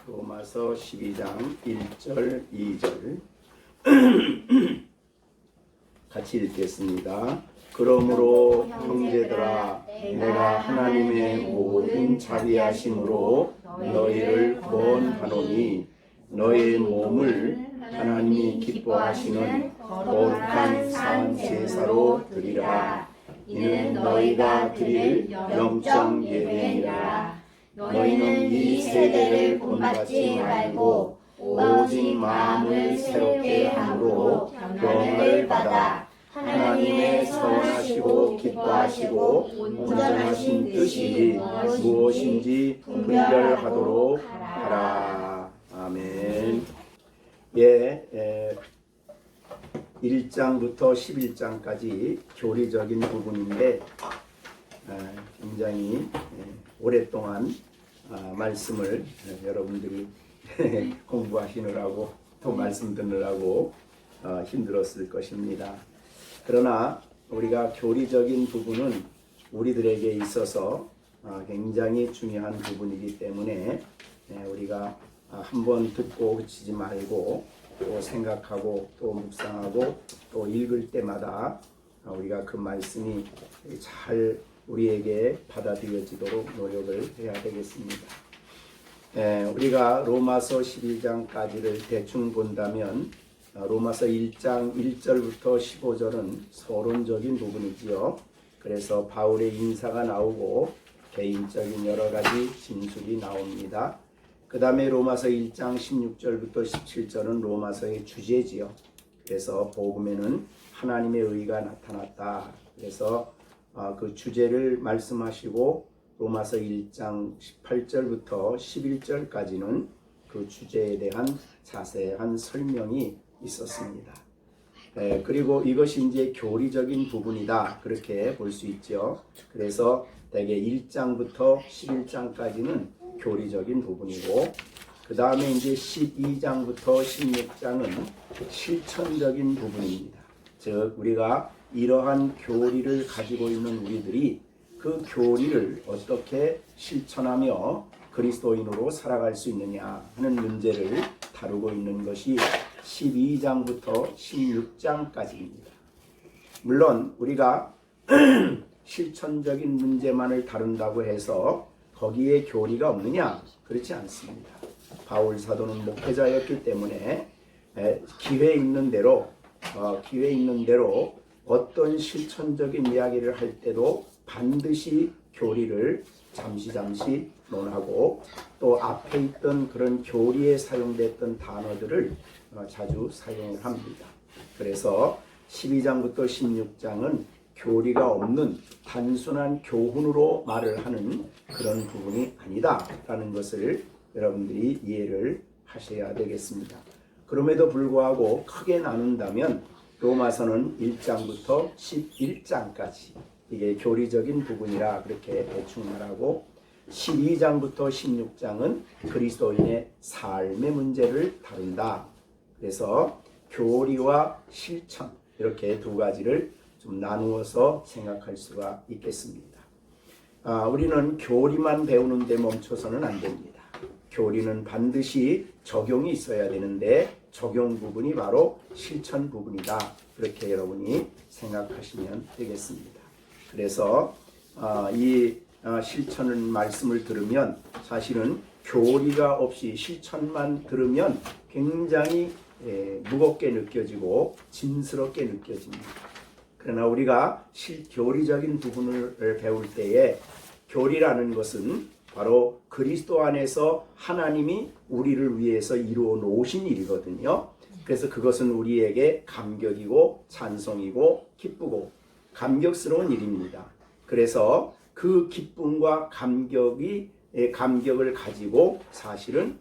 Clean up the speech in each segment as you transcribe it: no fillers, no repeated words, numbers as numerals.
로마서 12장 1절 2절 같이 읽겠습니다. 그러므로 형제들아 내가 하나님의 모든 자비하심으로 너희를 구원하노니 너희 몸을 하나님이 기뻐하시는 거룩한 산 제사로 드리라. 이는 너희가 드릴 영적 예배니라. 너희는 이 세대를 본받지 말고 오직 마음을 새롭게 함으로 변화를 받아 하나님의 선하시고 기뻐하시고 온전하신 뜻이 무엇인지 분별하도록 하라. 아멘. 1장부터 11장까지 교리적인 부분인데 굉장히 오랫동안 말씀을 여러분들이 공부하시느라고 또 말씀 듣느라고 힘들었을 것입니다. 그러나 우리가 교리적인 부분은 우리들에게 있어서 굉장히 중요한 부분이기 때문에 우리가 한번 듣고 그치지 말고 또 생각하고 또 묵상하고 또 읽을 때마다 우리가 그 말씀이 잘 우리에게 받아들여지도록 노력을 해야 되겠습니다. 우리가 로마서 12장까지를 대충 본다면 로마서 1장 1절부터 15절은 서론적인 부분이지요. 그래서 바울의 인사가 나오고 개인적인 여러 가지 진술이 나옵니다. 그 다음에 로마서 1장 16절부터 17절은 로마서의 주제지요. 그래서 복음에는 하나님의 의가 나타났다. 그래서 그 주제를 말씀하시고 로마서 1장 18절부터 11절까지는 그 주제에 대한 자세한 설명이 있었습니다. 그리고 이것이 이제 교리적인 부분이다. 그렇게 볼 수 있죠. 그래서 대개 1장부터 11장까지는 교리적인 부분이고 그 다음에 이제 12장부터 16장은 실천적인 부분입니다. 즉 우리가 이러한 교리를 가지고 있는 우리들이 그 교리를 어떻게 실천하며 그리스도인으로 살아갈 수 있느냐 하는 문제를 다루고 있는 것이 12장부터 16장까지입니다. 물론 우리가 실천적인 문제만을 다룬다고 해서 거기에 교리가 없느냐? 그렇지 않습니다. 바울 사도는 목회자였기 때문에 기회 있는 대로 어떤 실천적인 이야기를 할 때도 반드시 교리를 잠시 논하고 또 앞에 있던 그런 교리에 사용됐던 단어들을 자주 사용을 합니다. 그래서 12장부터 16장은 교리가 없는 단순한 교훈으로 말을 하는 그런 부분이 아니다라는 것을 여러분들이 이해를 하셔야 되겠습니다. 그럼에도 불구하고 크게 나눈다면 로마서는 1장부터 11장까지 이게 교리적인 부분이라 그렇게 대충 말하고 12장부터 16장은 그리스도인의 삶의 문제를 다룬다. 그래서 교리와 실천 이렇게 두 가지를 좀 나누어서 생각할 수가 있겠습니다. 우리는 교리만 배우는 데 멈춰서는 안 됩니다. 교리는 반드시 적용이 있어야 되는데 적용 부분이 바로 실천 부분이다. 그렇게 여러분이 생각하시면 되겠습니다. 그래서 이 실천을 말씀을 들으면 사실은 교리가 없이 실천만 들으면 굉장히 무겁게 느껴지고 짐스럽게 느껴집니다. 그러나 우리가 교리적인 부분을 배울 때에 교리라는 것은 바로 그리스도 안에서 하나님이 우리를 위해서 이루어 놓으신 일이거든요. 그래서 그것은 우리에게 감격이고 찬송이고 기쁘고 감격스러운 일입니다. 그래서 그 기쁨과 감격을 가지고 사실은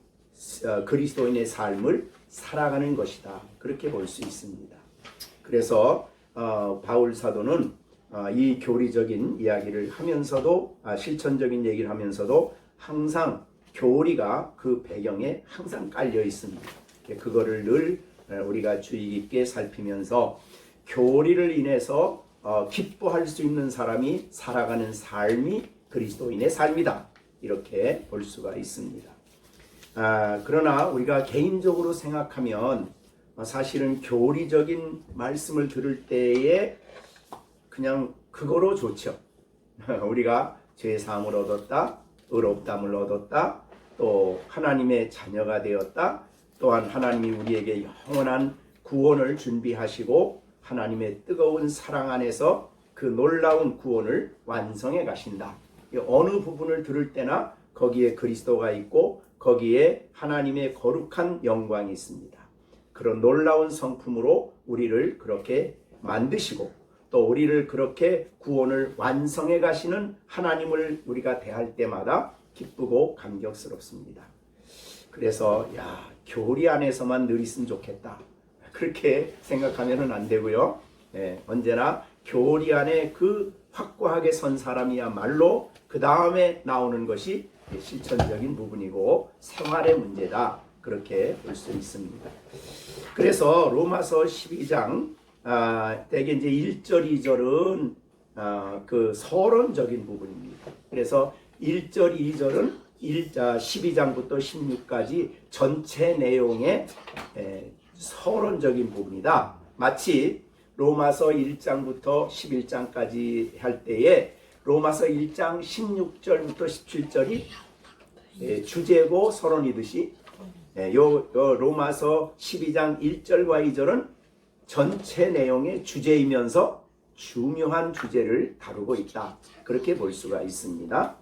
그리스도인의 삶을 살아가는 것이다. 그렇게 볼 수 있습니다. 그래서 바울 사도는 이 교리적인 이야기를 하면서도 실천적인 얘기를 하면서도 항상 교리가 그 배경에 항상 깔려 있습니다. 그거를 늘 우리가 주의 깊게 살피면서 교리를 인해서 기뻐할 수 있는 사람이 살아가는 삶이 그리스도인의 삶이다. 이렇게 볼 수가 있습니다. 그러나 우리가 개인적으로 생각하면 사실은 교리적인 말씀을 들을 때에 그냥 그거로 좋죠. 우리가 죄사함을 얻었다, 의롭다함을 얻었다, 또 하나님의 자녀가 되었다, 또한 하나님이 우리에게 영원한 구원을 준비하시고 하나님의 뜨거운 사랑 안에서 그 놀라운 구원을 완성해 가신다. 어느 부분을 들을 때나 거기에 그리스도가 있고 거기에 하나님의 거룩한 영광이 있습니다. 그런 놀라운 성품으로 우리를 그렇게 만드시고 또 우리를 그렇게 구원을 완성해 가시는 하나님을 우리가 대할 때마다 기쁘고 감격스럽습니다. 그래서 교리 안에서만 늘 있으면 좋겠다, 그렇게 생각하면 안 되고요. 언제나 교리 안에 그 확고하게 선 사람이야말로 그 다음에 나오는 것이 실천적인 부분이고 생활의 문제다, 그렇게 볼 수 있습니다. 그래서 로마서 12장 대개 이제 1절, 2절은 그 서론적인 부분입니다. 그래서 1절, 2절은 12장부터 16까지 전체 내용의 서론적인 부분이다. 마치 로마서 1장부터 11장까지 할 때에 로마서 1장 16절부터 17절이 주제고 서론이듯이 요 로마서 12장 1절과 2절은 전체 내용의 주제이면서 중요한 주제를 다루고 있다, 그렇게 볼 수가 있습니다.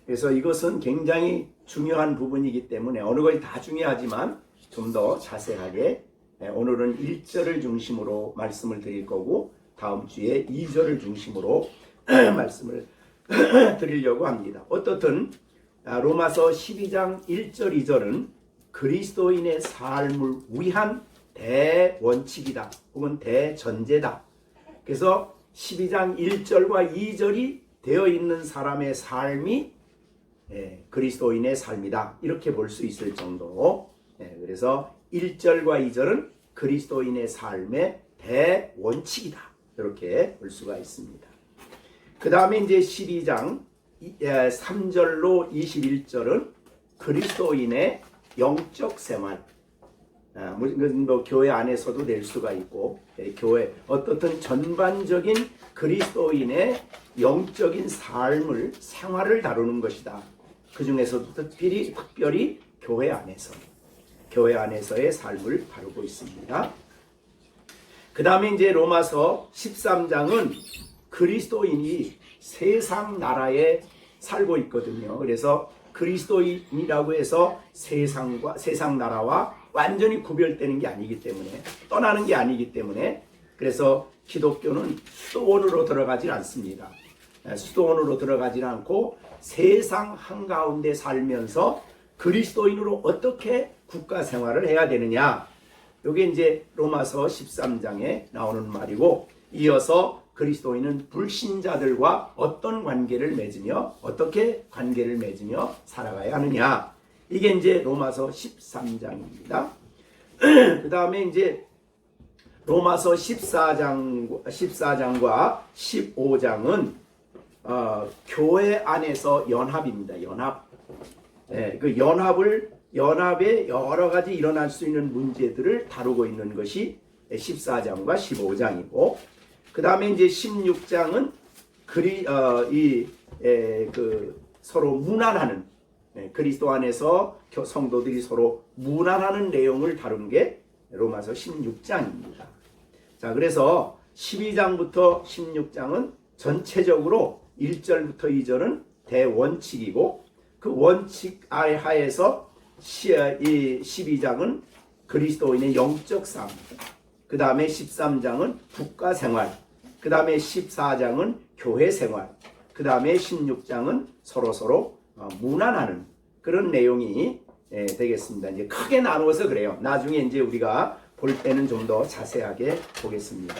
그래서 이것은 굉장히 중요한 부분이기 때문에 어느 것이 다 중요하지만 좀 더 자세하게 오늘은 1절을 중심으로 말씀을 드릴 거고 다음 주에 2절을 중심으로 말씀을 드리려고 합니다. 어떻든 로마서 12장 1절 2절은 그리스도인의 삶을 위한 대원칙이다 혹은 대전제다. 그래서 12장 1절과 2절이 되어 있는 사람의 삶이 그리스도인의 삶이다, 이렇게 볼 수 있을 정도로 그래서 1절과 2절은 그리스도인의 삶의 대원칙이다, 이렇게 볼 수가 있습니다. 그 다음에 이제 12장 3절로 21절은 그리스도인의 영적 생활, 뭐 교회 안에서도 낼 수가 있고 교회 어떻든 전반적인 그리스도인의 영적인 삶을 생활을 다루는 것이다. 그 중에서도 특별히 교회 안에서의 삶을 다루고 있습니다. 그 다음에 이제 로마서 13장은 그리스도인이 세상 나라에 살고 있거든요. 그래서 그리스도인이라고 해서 세상 나라와 완전히 구별되는 게 아니기 때문에, 떠나는 게 아니기 때문에, 그래서 기독교는 수도원으로 들어가질 않습니다. 수도원으로 들어가질 않고 세상 한가운데 살면서 그리스도인으로 어떻게 국가 생활을 해야 되느냐, 이게 이제 로마서 13장에 나오는 말이고, 이어서 그리스도인은 불신자들과 어떤 관계를 맺으며 어떻게 관계를 맺으며 살아가야 하느냐, 이게 이제 로마서 13장입니다. 그 다음에 이제 로마서 14장과 15장은 교회 안에서 연합입니다. 연합. 그 연합의 여러 가지 일어날 수 있는 문제들을 다루고 있는 것이 14장과 15장이고, 그 다음에 이제 16장은 서로 문안하는, 그리스도 안에서 성도들이 서로 문안하는 내용을 다룬 게 로마서 16장입니다. 자, 그래서 12장부터 16장은 전체적으로 1절부터 2절은 대원칙이고, 그 원칙 하에서 이 12장은 그리스도인의 영적 삶, 그 다음에 13장은 국가 생활, 그 다음에 14장은 교회 생활, 그 다음에 16장은 서로 문안하는 그런 내용이 되겠습니다. 이제 크게 나누어서 그래요. 나중에 이제 우리가 볼 때는 좀 더 자세하게 보겠습니다.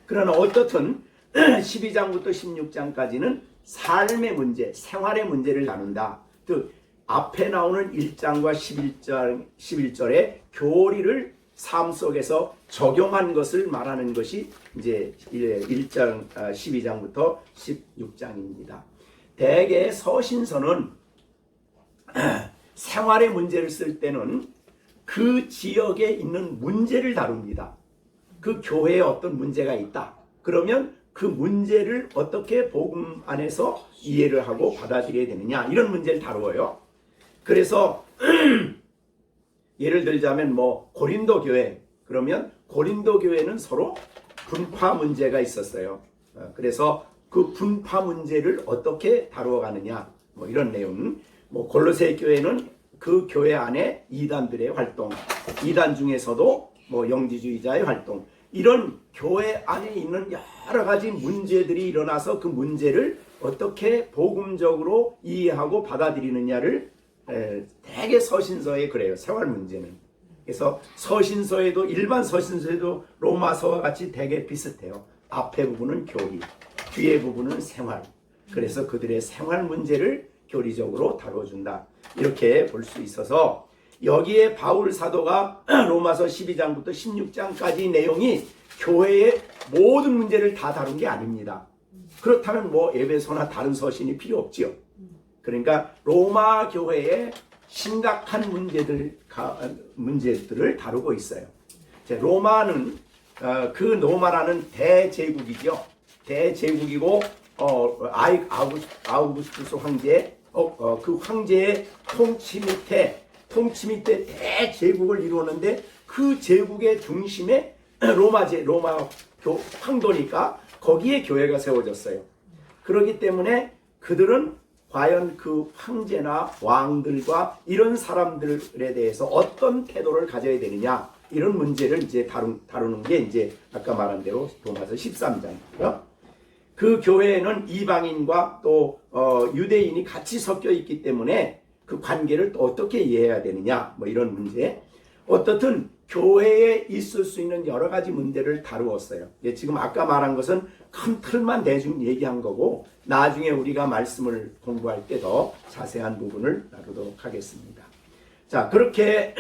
그러나 어떻든 12장부터 16장까지는 삶의 문제, 생활의 문제를 다룬다. 즉 앞에 나오는 1장과 11절의 교리를 삶 속에서 적용한 것을 말하는 것이 이제 12장부터 16장입니다. 대개 서신서는 생활의 문제를 쓸 때는 그 지역에 있는 문제를 다룹니다. 그 교회에 어떤 문제가 있다. 그러면 그 문제를 어떻게 복음 안에서 이해를 하고 받아들여야 되느냐, 이런 문제를 다루어요. 그래서 예를 들자면 뭐 고린도 교회, 그러면 고린도 교회는 서로 분파 문제가 있었어요. 그래서 그 분파 문제를 어떻게 다루어 가느냐, 뭐 이런 내용. 뭐 골로새 교회는 그 교회 안에 이단들의 활동, 이단 중에서도 뭐 영지주의자의 활동, 이런 교회 안에 있는 여러 가지 문제들이 일어나서 그 문제를 어떻게 복음적으로 이해하고 받아들이느냐를 대개 서신서에 그래요. 생활 문제는. 그래서 서신서에도, 일반 서신서에도 로마서와 같이 대개 비슷해요. 앞에 부분은 교리, 뒤에 부분은 생활. 그래서 그들의 생활 문제를 교리적으로 다뤄준다, 이렇게 볼 수 있어서, 여기에 바울 사도가 로마서 12장부터 16장까지 내용이 교회의 모든 문제를 다 다룬 게 아닙니다. 그렇다면 뭐 에베소나 다른 서신이 필요 없지요. 그러니까 로마 교회의 심각한 문제들을 다루고 있어요. 로마는 그 로마라는 대제국이죠. 대제국이고 아우구스투스 황제, 그 황제의 통치 밑에 대제국을 이루었는데, 그 제국의 중심에 로마 황도니까 거기에 교회가 세워졌어요. 그렇기 때문에 그들은 과연 그 황제나 왕들과 이런 사람들에 대해서 어떤 태도를 가져야 되느냐, 이런 문제를 이제 다루는 게 이제 아까 말한 대로 로마서 13장이고요. 그 교회에는 이방인과 또 유대인이 같이 섞여 있기 때문에 그 관계를 또 어떻게 이해해야 되느냐, 뭐 이런 문제. 어떻든 교회에 있을 수 있는 여러 가지 문제를 다루었어요. 지금 아까 말한 것은 큰 틀만 대충 얘기한 거고, 나중에 우리가 말씀을 공부할 때 더 자세한 부분을 다루도록 하겠습니다. 자, 그렇게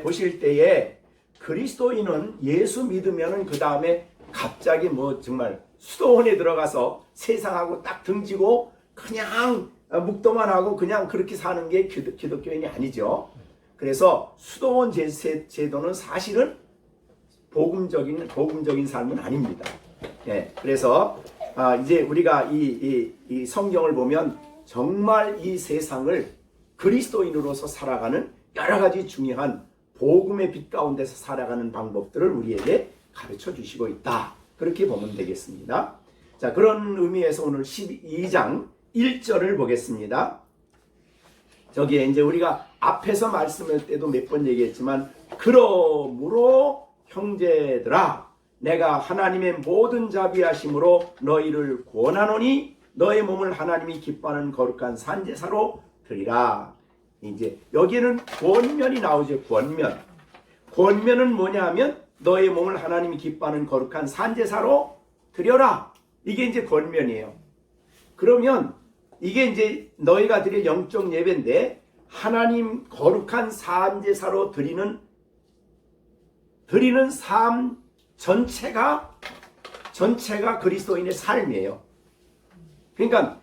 보실 때에 그리스도인은 예수 믿으면은 그 다음에 갑자기 뭐 정말 수도원에 들어가서 세상하고 딱 등지고 그냥 묵도만 하고 그냥 그렇게 사는 게 기독교인이 아니죠. 그래서 수도원 제도는 사실은 복음적인 삶은 아닙니다. 그래서 이제 우리가 이 성경을 보면 정말 이 세상을 그리스도인으로서 살아가는 여러 가지 중요한 복음의 빛 가운데서 살아가는 방법들을 우리에게 가르쳐 주시고 있다, 그렇게 보면 되겠습니다. 자, 그런 의미에서 오늘 12장 1절을 보겠습니다. 저기에 이제 우리가 앞에서 말씀할 때도 몇 번 얘기했지만, 그러므로 형제들아, 내가 하나님의 모든 자비하심으로 너희를 구원하노니 너의 몸을 하나님이 기뻐하는 거룩한 산제사로 드리라. 이제 여기에는 권면이 나오죠. 권면은 뭐냐 하면 너의 몸을 하나님이 기뻐하는 거룩한 산제사로 드려라. 이게 이제 권면이에요. 그러면 이게 이제 너희가 드릴 영적 예배인데, 하나님 거룩한 산제사로 드리는 삶 전체가 그리스도인의 삶이에요. 그러니까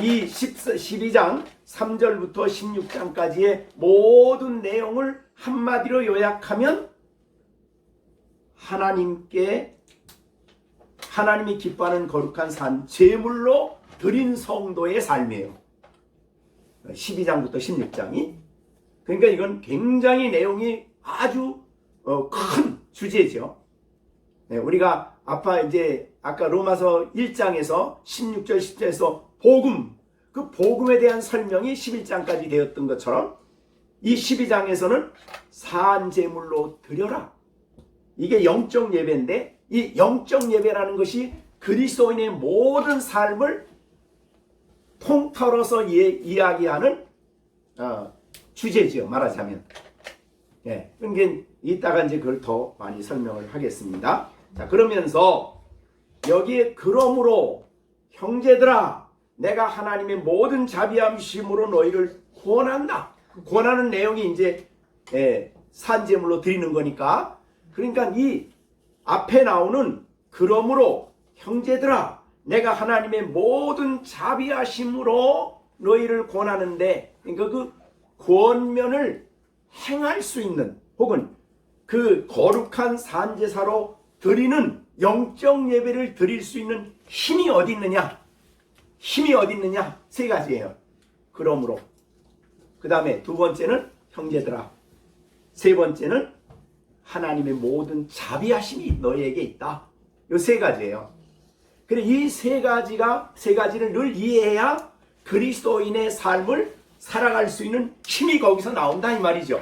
이 12장 3절부터 16장까지의 모든 내용을 한마디로 요약하면 하나님이 기뻐하는 거룩한 산, 제물로 드린 성도의 삶이에요. 12장부터 16장이. 그러니까 이건 굉장히 내용이 아주 큰 주제죠. 우리가 아까 로마서 1장에서 16절 10절에서 그 복음에 대한 설명이 11장까지 되었던 것처럼, 이 12장에서는 산제물로 드려라. 이게 영적 예배인데, 이 영적 예배라는 것이 그리스도인의 모든 삶을 통틀어서 이야기하는 주제지요, 말하자면. 그러니까 이따가 이제 그걸 더 많이 설명을 하겠습니다. 자, 그러면서 여기에 그러므로 형제들아, 내가 하나님의 모든 자비하심으로 너희를 구원한다. 구원하는 내용이 이제 산제물로 드리는 거니까, 그러니까 이 앞에 나오는 그러므로 형제들아, 내가 하나님의 모든 자비하심으로 너희를 구원하는데, 그러니까 그 권면을 행할 수 있는, 혹은 그 거룩한 산제사로 드리는 영적 예배를 드릴 수 있는 힘이 어디 있느냐? 힘이 어디 있느냐? 세 가지예요. 그러므로. 그 다음에 두 번째는 형제들아. 세 번째는 하나님의 모든 자비하심이 너희에게 있다. 이 세 가지예요. 그래, 이 세 가지를 늘 이해해야 그리스도인의 삶을 살아갈 수 있는 힘이 거기서 나온다 이 말이죠.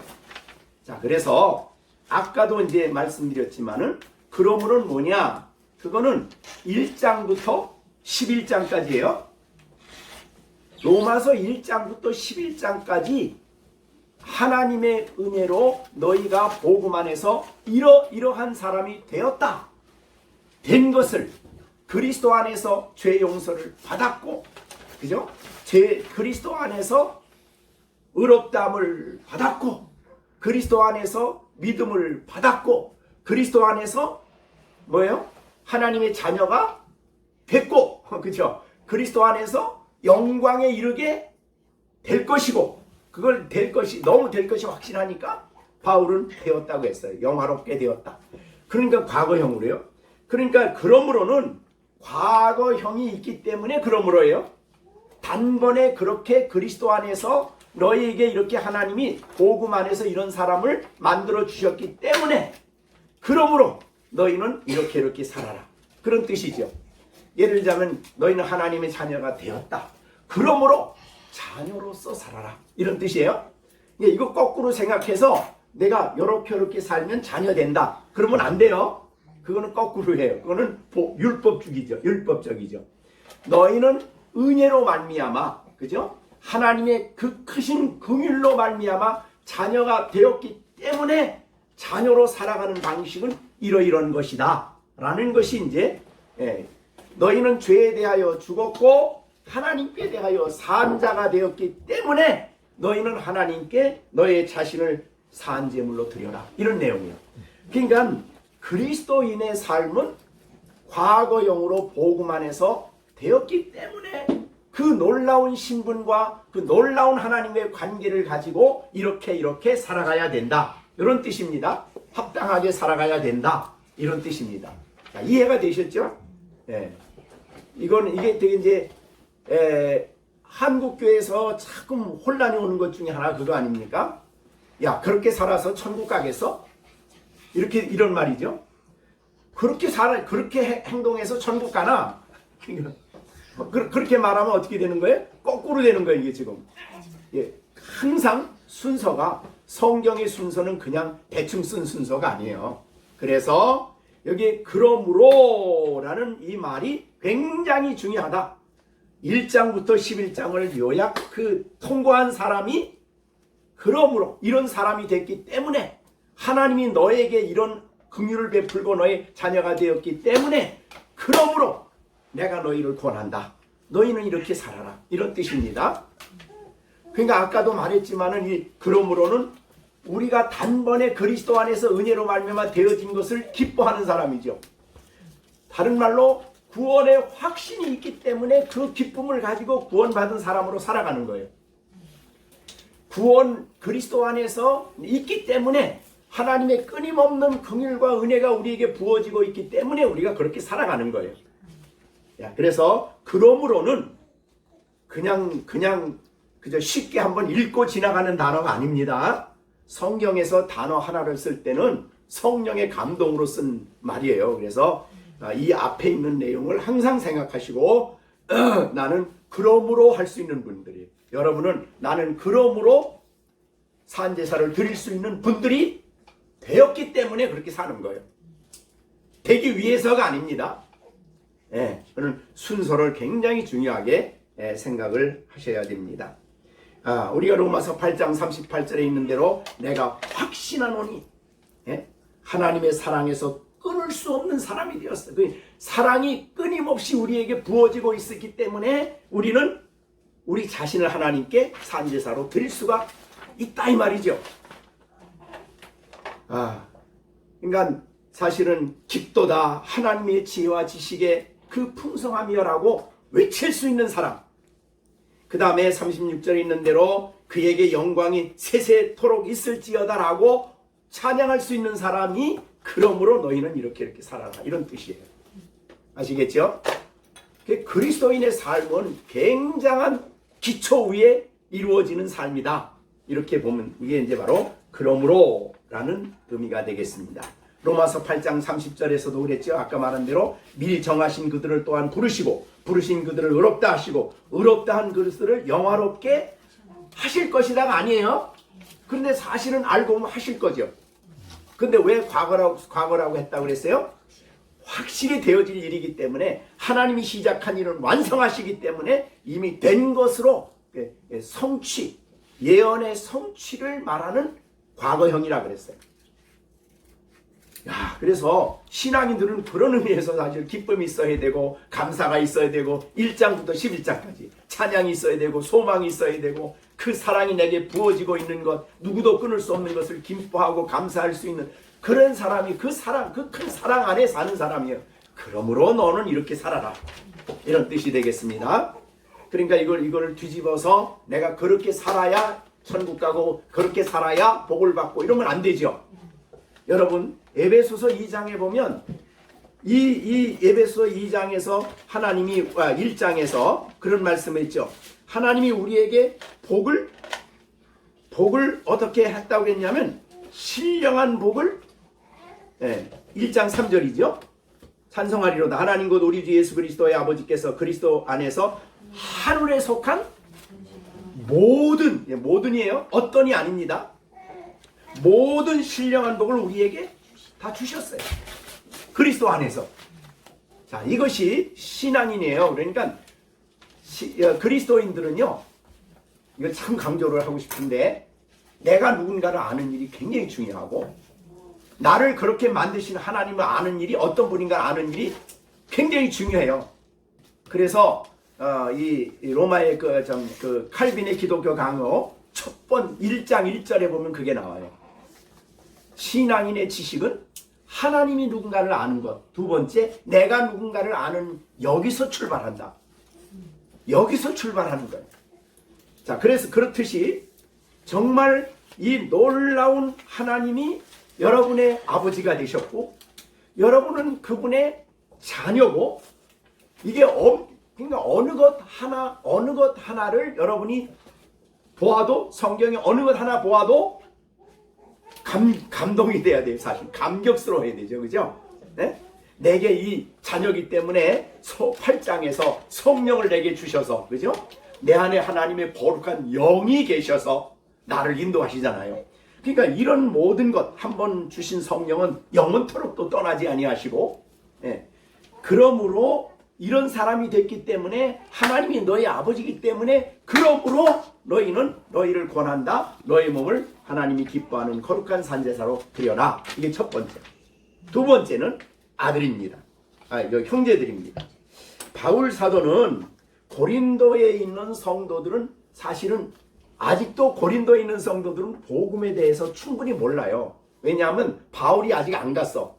자, 그래서 아까도 이제 말씀드렸지만은 그러므로는 뭐냐? 그거는 1장부터 11장까지예요. 로마서 1장부터 11장까지 하나님의 은혜로 너희가 복음 안에서 이러한 사람이 되었다. 된 것을 그리스도 안에서 죄 용서를 받았고, 그죠? 그리스도 안에서 의롭다함을 받았고, 그리스도 안에서 믿음을 받았고, 그리스도 안에서 뭐예요? 하나님의 자녀가 됐고, 그죠? 그리스도 안에서 영광에 이르게 될 것이고, 그걸 너무 될 것이 확실하니까 바울은 되었다고 했어요. 영화롭게 되었다. 그러니까 과거형으로요. 그러니까 그러므로는 과거형이 있기 때문에 그러므로예요. 단번에 그렇게 그리스도 안에서 너희에게 이렇게 하나님이 복음 안에서 이런 사람을 만들어 주셨기 때문에 그러므로 너희는 이렇게 살아라. 그런 뜻이죠. 예를 들자면 너희는 하나님의 자녀가 되었다. 그러므로 자녀로서 살아라. 이런 뜻이에요. 이거 거꾸로 생각해서 내가 이렇게 살면 자녀 된다. 그러면 안 돼요. 그거는 거꾸로 해요. 그거는 율법적이죠. 너희는 은혜로 말미암아, 그죠? 하나님의 그 크신 긍휼로 말미암아 자녀가 되었기 때문에 자녀로 살아가는 방식은 이러이러한 것이다. 라는 것이 이제 너희는 죄에 대하여 죽었고 하나님께 대하여 산 자가 되었기 때문에 너희는 하나님께 너의 자신을 산 제물로 드려라. 이런 내용이에요. 그러니까 그리스도인의 삶은 과거형으로 복음 안에서 되었기 때문에 그 놀라운 신분과 그 놀라운 하나님의 관계를 가지고 이렇게 살아가야 된다. 이런 뜻입니다. 합당하게 살아가야 된다. 이런 뜻입니다. 자, 이해가 되셨죠? 이게 되게 이제 한국교회에서 자꾸 혼란이 오는 것 중에 하나 그거 아닙니까? 야, 그렇게 살아서 천국 가겠어? 이런 말이죠. 그렇게 행동해서 천국 가나? 그렇게 말하면 어떻게 되는 거예요? 거꾸로 되는 거예요, 이게 지금. 항상 순서가, 성경의 순서는 그냥 대충 쓴 순서가 아니에요. 그래서 여기 그러므로라는 이 말이 굉장히 중요하다. 1장부터 11장을 요약 통과한 사람이 그러므로 이런 사람이 됐기 때문에 하나님이 너에게 이런 긍휼을 베풀고 너의 자녀가 되었기 때문에 그러므로 내가 너희를 권한다. 너희는 이렇게 살아라. 이런 뜻입니다. 그러니까 아까도 말했지만은 이 그러므로는 우리가 단번에 그리스도 안에서 은혜로 말미암아 되어진 것을 기뻐하는 사람이죠. 다른 말로 구원의 확신이 있기 때문에 그 기쁨을 가지고 구원받은 사람으로 살아가는 거예요. 구원 그리스도 안에서 있기 때문에 하나님의 끊임없는 긍휼과 은혜가 우리에게 부어지고 있기 때문에 우리가 그렇게 살아가는 거예요. 그래서 그러므로는 그냥 그저 쉽게 한번 읽고 지나가는 단어가 아닙니다. 성경에서 단어 하나를 쓸 때는 성령의 감동으로 쓴 말이에요. 그래서 이 앞에 있는 내용을 항상 생각하시고 나는 그러므로 할 수 있는 분들이, 여러분은 나는 그러므로 산제사를 드릴 수 있는 분들이 되었기 때문에 그렇게 사는 거예요. 되기 위해서가 아닙니다. 저는 순서를 굉장히 중요하게 생각을 하셔야 됩니다. 우리가 로마서 8장 38절에 있는 대로 내가 확신하노니 하나님의 사랑에서 끊을 수 없는 사람이 되었어. 그 사랑이 끊임없이 우리에게 부어지고 있었기 때문에 우리는 우리 자신을 하나님께 산제사로 드릴 수가 있다 이 말이죠. 그러니까 사실은 깊도다 하나님의 지혜와 지식의 그 풍성함이여라고 외칠 수 있는 사람. 그 다음에 36절에 있는 대로 그에게 영광이 세세토록 있을지어다라고 찬양할 수 있는 사람이 그러므로 너희는 이렇게 살아라 이런 뜻이에요. 아시겠죠? 그리스도인의 삶은 굉장한 기초 위에 이루어지는 삶이다. 이렇게 보면 이게 이제 바로 그러므로 라는 의미가 되겠습니다. 로마서 8장 30절에서도 그랬죠. 아까 말한 대로 미리 정하신 그들을 또한 부르시고 부르신 그들을 의롭다 하시고 의롭다 한 그들을 영화롭게 하실 것이다가 아니에요. 근데 사실은 알고 보면 하실 거죠. 근데 왜 과거라고 했다고 그랬어요? 확실히 되어질 일이기 때문에 하나님이 시작한 일은 완성하시기 때문에 이미 된 것으로 성취, 예언의 성취를 말하는 과거형이라 그랬어요. 야, 그래서 신앙인들은 그런 의미에서 사실 기쁨이 있어야 되고 감사가 있어야 되고 1장부터 11장까지 찬양이 있어야 되고 소망이 있어야 되고 그 사랑이 내게 부어지고 있는 것, 누구도 끊을 수 없는 것을 기뻐하고 감사할 수 있는 그런 사람이 그 큰 사랑 안에 사는 사람이에요. 그러므로 너는 이렇게 살아라. 이런 뜻이 되겠습니다. 그러니까 이걸 뒤집어서 내가 그렇게 살아야 천국 가고 그렇게 살아야 복을 받고 이러면 안 되죠. 여러분 에베소서 2장에 보면 이 에베소 2장에서 하나님이 1장에서 그런 말씀을 했죠. 하나님이 우리에게 복을 어떻게 했다고 했냐면 신령한 복을 1장 3절이죠. 찬송하리로다 하나님 곧 우리 주 예수 그리스도의 아버지께서 그리스도 안에서 하늘에 속한 모든이에요. 어떤이 아닙니다. 모든 신령한 복을 우리에게 다 주셨어요. 그리스도 안에서. 자, 이것이 신앙이네요. 그러니까 그리스도인들은요, 이거 참 강조를 하고 싶은데, 내가 누군가를 아는 일이 굉장히 중요하고, 나를 그렇게 만드신 하나님을 아는 일이 어떤 분인가 아는 일이 굉장히 중요해요. 그래서 이 로마의 그 칼빈의 기독교 강어 첫 번 1장 1절에 보면 그게 나와요. 신앙인의 지식은 하나님이 누군가를 아는 것. 두 번째, 내가 누군가를 아는 여기서 출발한다. 여기서 출발하는 거예요. 자, 그래서 그렇듯이 정말 이 놀라운 하나님이 여러분의 아버지가 되셨고 여러분은 그분의 자녀고 이게 그러니까 어느 것 하나를 여러분이 보아도 성경에 어느 것 하나 보아도 감동이 돼야 돼요. 사실 감격스러워야 되죠. 그죠? 네? 내게 이 자녀기 때문에 8장에서 성령을 내게 주셔서 그죠? 내 안에 하나님의 거룩한 영이 계셔서 나를 인도하시잖아요. 그러니까 이런 모든 것 한번 주신 성령은 영원토록 또 떠나지 아니하시고 그러므로 이런 사람이 됐기 때문에 하나님이 너희 아버지이기 때문에 그러므로 너희는 너희를 권한다. 너희 몸을 하나님이 기뻐하는 거룩한 산제사로 드려라. 이게 첫 번째. 두 번째는 아들입니다. 형제들입니다. 바울 사도는 고린도에 있는 성도들은 사실은 아직도 고린도에 있는 성도들은 복음에 대해서 충분히 몰라요. 왜냐하면 바울이 아직 안 갔어.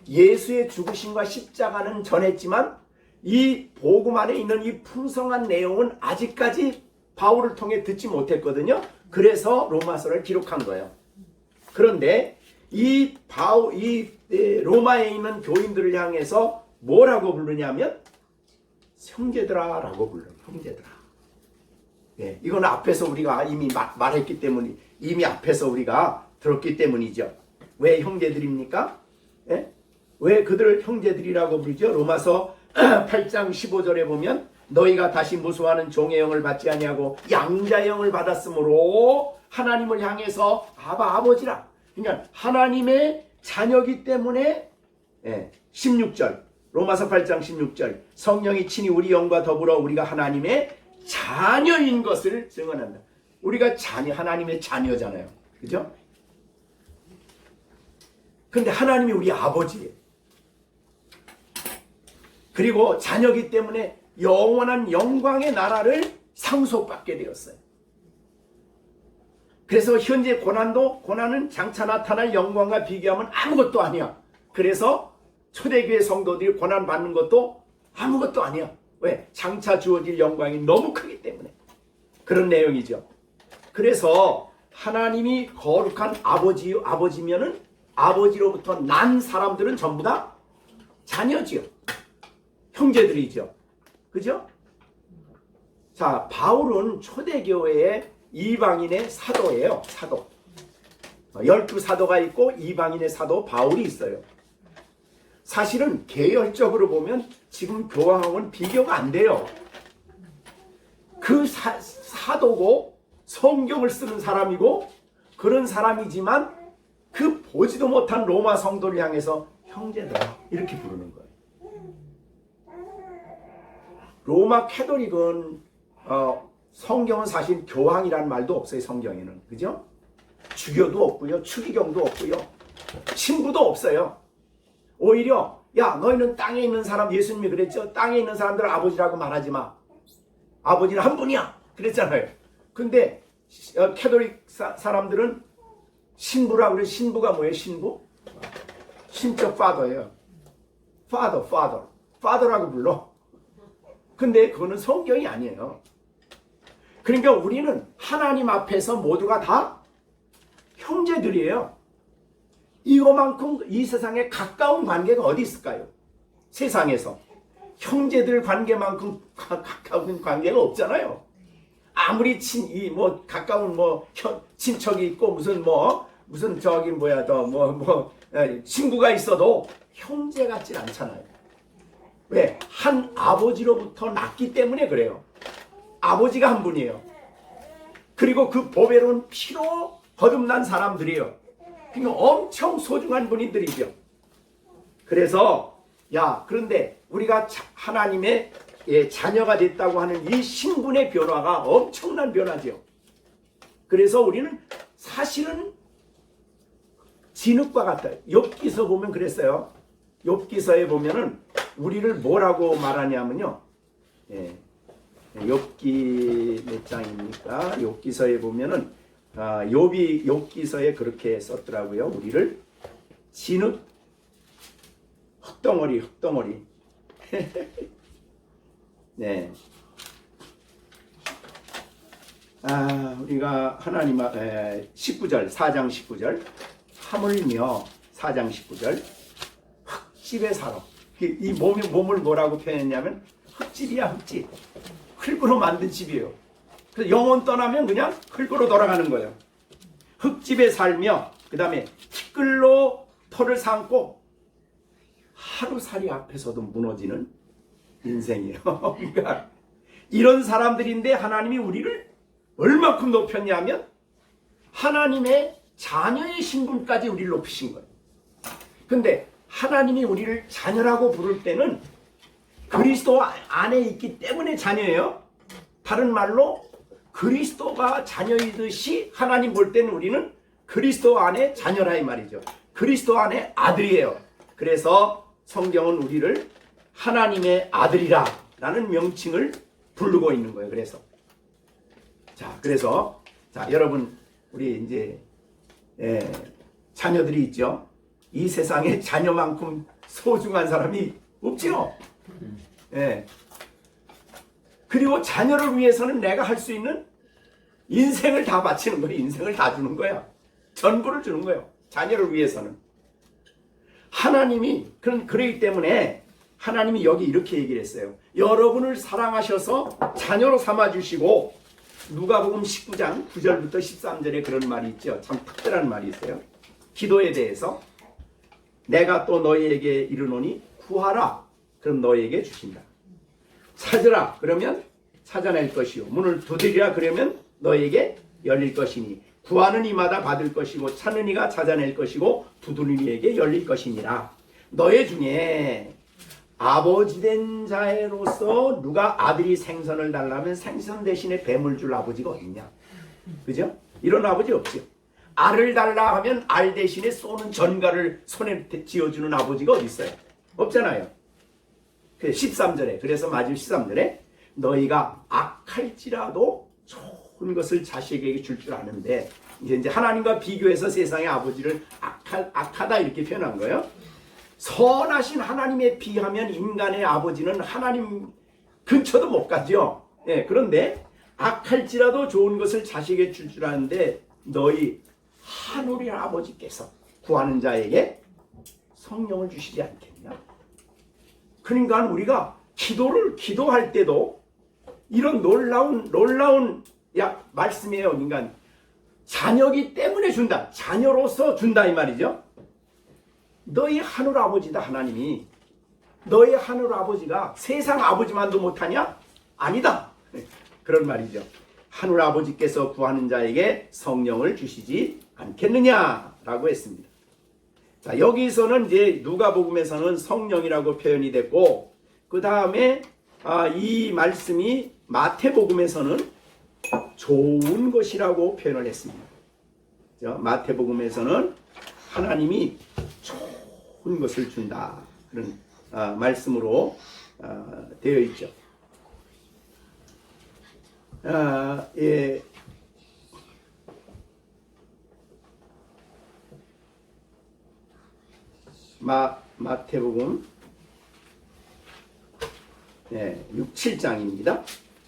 예수의 죽으심과 십자가는 전했지만 이 복음 안에 있는 이 풍성한 내용은 아직까지 바울을 통해 듣지 못했거든요. 그래서 로마서를 기록한 거예요. 그런데 이 로마에 있는 교인들을 향해서 뭐라고 부르냐면 형제들아라고 불러요. 형제들아. 예, 이건 앞에서 우리가 이미 말했기 때문에 이미 앞에서 우리가 들었기 때문이죠. 왜 형제들입니까? 예? 왜 그들을 형제들이라고 부르죠? 로마서 8장 15절에 보면 너희가 다시 무수하는 종의 영을 받지 아니하고 양자의 영을 받았으므로 하나님을 향해서 아버지라. 그러니까 하나님의 자녀이기 때문에 16절 로마서 8장 16절 성령이 친히 우리 영과 더불어 우리가 하나님의 자녀인 것을 증언한다. 우리가 하나님의 자녀잖아요. 그죠? 근데 하나님이 우리 아버지예요. 그리고 자녀이기 때문에 영원한 영광의 나라를 상속받게 되었어요. 그래서 현재 고난은 장차 나타날 영광과 비교하면 아무것도 아니야. 그래서 초대교회 성도들이 고난받는 것도 아무것도 아니야. 왜? 장차 주어질 영광이 너무 크기 때문에. 그런 내용이죠. 그래서 하나님이 거룩한 아버지면은 아버지로부터 난 사람들은 전부 다 자녀지요. 형제들이죠. 그죠? 자, 바울은 초대교회의 이방인의 사도예요. 사도. 12사도가 있고 이방인의 사도 바울이 있어요. 사실은 계열적으로 보면 지금 교황하고는 비교가 안 돼요. 그 사도고 성경을 쓰는 사람이고 그런 사람이지만 그 보지도 못한 로마 성도를 향해서 형제들아 이렇게 부르는 거예요. 로마 캐톨릭은 성경은 사실 교황이라는 말도 없어요. 성경에는. 그죠? 주교도 없고요. 추기경도 없고요. 신부도 없어요. 오히려 야 너희는 땅에 있는 사람, 예수님이 그랬죠. 땅에 있는 사람들을 아버지라고 말하지 마. 아버지는 한 분이야. 그랬잖아요. 근데 캐톨릭 사람들은 신부라고 그래. 신부가 뭐예요? 신부? 신적 파더예요. 파더라고 불러. 근데 그거는 성경이 아니에요. 그러니까 우리는 하나님 앞에서 모두가 다 형제들이에요. 이거만큼 이 세상에 가까운 관계가 어디 있을까요? 세상에서 형제들 관계만큼 가까운 관계가 없잖아요. 아무리 가까운 친척이 있고 무슨 친구가 있어도 형제 같진 않잖아요. 왜? 한 아버지로부터 났기 때문에 그래요. 아버지가 한 분이에요. 그리고 그 보배로운 피로 거듭난 사람들이에요. 그러니까 엄청 소중한 분들이죠. 그래서 그런데 우리가 하나님의 자녀가 됐다고 하는 이 신분의 변화가 엄청난 변화죠. 그래서 우리는 사실은 진흙과 같아요. 욥기서 보면 그랬어요. 욥기서에 보면은 우리를 뭐라고 말하냐면요. 욥기 몇 장입니까? 욥기서에 보면은 욥이 욥기서에 그렇게 썼더라고요. 우리를 진흙, 흙덩어리. 네. 우리가 하나님 19절, 4장 19절. 하물며 4장 19절. 흙집에 살아. 이 몸을 뭐라고 표현했냐면 흙집이야, 흙집. 흙으로 만든 집이에요. 그래서 영혼 떠나면 그냥 흙으로 돌아가는 거예요. 흙집에 살며 그 다음에 티끌로 털을 삼고 하루살이 앞에서도 무너지는 인생이에요. 그러니까 이런 사람들인데 하나님이 우리를 얼마큼 높였냐면 하나님의 자녀의 신분까지 우리를 높이신 거예요. 근데 하나님이 우리를 자녀라고 부를 때는 그리스도 안에 있기 때문에 자녀예요. 다른 말로 그리스도가 자녀이듯이 하나님 볼 때는 우리는 그리스도 안에 자녀라 이 말이죠. 그리스도 안에 아들이에요. 그래서 성경은 우리를 하나님의 아들이라 라는 명칭을 부르고 있는 거예요. 그래서 여러분 우리 이제 자녀들이 있죠. 이 세상에 자녀만큼 소중한 사람이 없죠. 그리고 자녀를 위해서는 내가 할 수 있는 인생을 다 바치는 거예요. 인생을 다 주는 거야. 전부를 주는 거예요. 자녀를 위해서는. 하나님이 그러기 때문에 하나님이 여기 이렇게 얘기를 했어요. 여러분을 사랑하셔서 자녀로 삼아주시고 누가복음 19장 9절부터 13절에 그런 말이 있죠. 참 특별한 말이 있어요. 기도에 대해서 내가 또 너희에게 이르노니 구하라. 그럼 너희에게 주신다. 찾으라. 그러면 찾아낼 것이요. 문을 두드리라. 그러면 너희에게 열릴 것이니 구하는 이마다 받을 것이고 찾는 이가 찾아낼 것이고 두드리는 이에게 열릴 것이니라. 너희 중에 아버지 된 자로서 누가 아들이 생선을 달라면 생선 대신에 뱀을 줄 아버지가 어딨냐. 그죠? 이런 아버지 없죠. 알을 달라 하면 알 대신에 쏘는 전갈을 손에 쥐어주는 아버지가 어디 있어요? 없잖아요. 13절에 그래서 마지막 13절에 너희가 악할지라도 좋은 것을 자식에게 줄 줄 아는데 이제 하나님과 비교해서 세상의 아버지를 악하다 이렇게 표현한 거예요. 선하신 하나님에 비하면 인간의 아버지는 하나님 근처도 못 가죠. 그런데 악할지라도 좋은 것을 자식에게 줄 줄 아는데 너희 하늘의 아버지께서 구하는 자에게 성령을 주시지 않겠냐? 그러니까 우리가 기도할 때도 이런 놀라운 말씀이에요. 그러니까 자녀기 때문에 준다. 자녀로서 준다 이 말이죠. 너희 하늘 아버지다 하나님이. 너희 하늘 아버지가 세상 아버지만도 못하냐? 아니다. 그런 말이죠. 하늘 아버지께서 구하는 자에게 성령을 주시지 않겠느냐라고 했습니다. 자, 여기서는 이제 누가복음에서는 성령이라고 표현이 됐고, 그 다음에 이 말씀이 마태복음에서는 좋은 것이라고 표현을 했습니다. 마태복음에서는 하나님이 좋은 것을 준다. 그런 말씀으로 되어 있죠. 예. 마태복음 6, 7장입니다.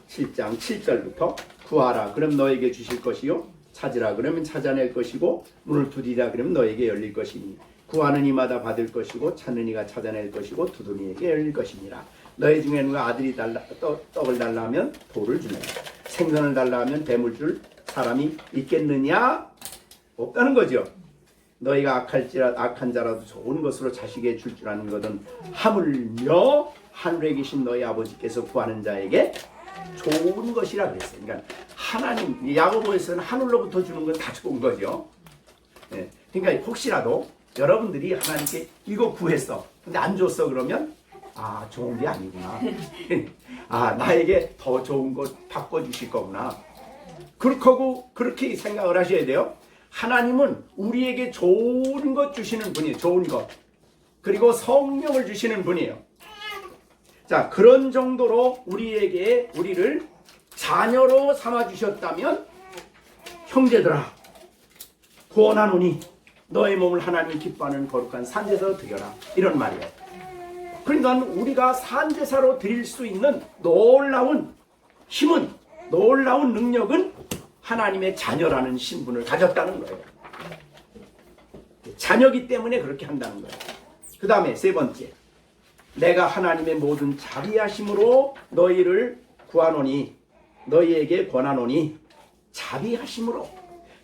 7장 7절부터 구하라 그럼 너에게 주실 것이요 찾으라 그러면 찾아낼 것이고 문을 두드리라 그러면 너에게 열릴 것이니 구하는 이마다 받을 것이고 찾는 이가 찾아낼 것이고 두드리는 이에게 열릴 것이니라. 너희 중에 누가 아들이 떡을 달라 하면 돌을 주느냐 생선을 달라 하면 뱀을 줄 사람이 있겠느냐? 없다는 거죠. 너희가 악한 자라도 좋은 것으로 자식에게 줄 줄 아는 것은 하물며 하늘에 계신 너희 아버지께서 구하는 자에게 좋은 것이라 그랬어요. 그러니까 하나님, 야고보에서는 하늘로부터 주는 건 다 좋은 거죠. 네. 그러니까 혹시라도 여러분들이 하나님께 이거 구했어. 근데 안 줬어 그러면 좋은 게 아니구나. 나에게 더 좋은 것 바꿔주실 거구나. 그렇게 생각을 하셔야 돼요. 하나님은 우리에게 좋은 것 주시는 분이에요. 좋은 것. 그리고 성령을 주시는 분이에요. 자, 그런 정도로 우리를 자녀로 삼아주셨다면 형제들아 구원하노니 너의 몸을 하나님 기뻐하는 거룩한 산제사로 드려라. 이런 말이에요. 그러니까 우리가 산제사로 드릴 수 있는 놀라운 힘은 놀라운 능력은 하나님의 자녀라는 신분을 가졌다는 거예요. 자녀기 때문에 그렇게 한다는 거예요. 그 다음에 세 번째, 내가 하나님의 모든 자비하심으로 너희를 구하노니 너희에게 권하노니 자비하심으로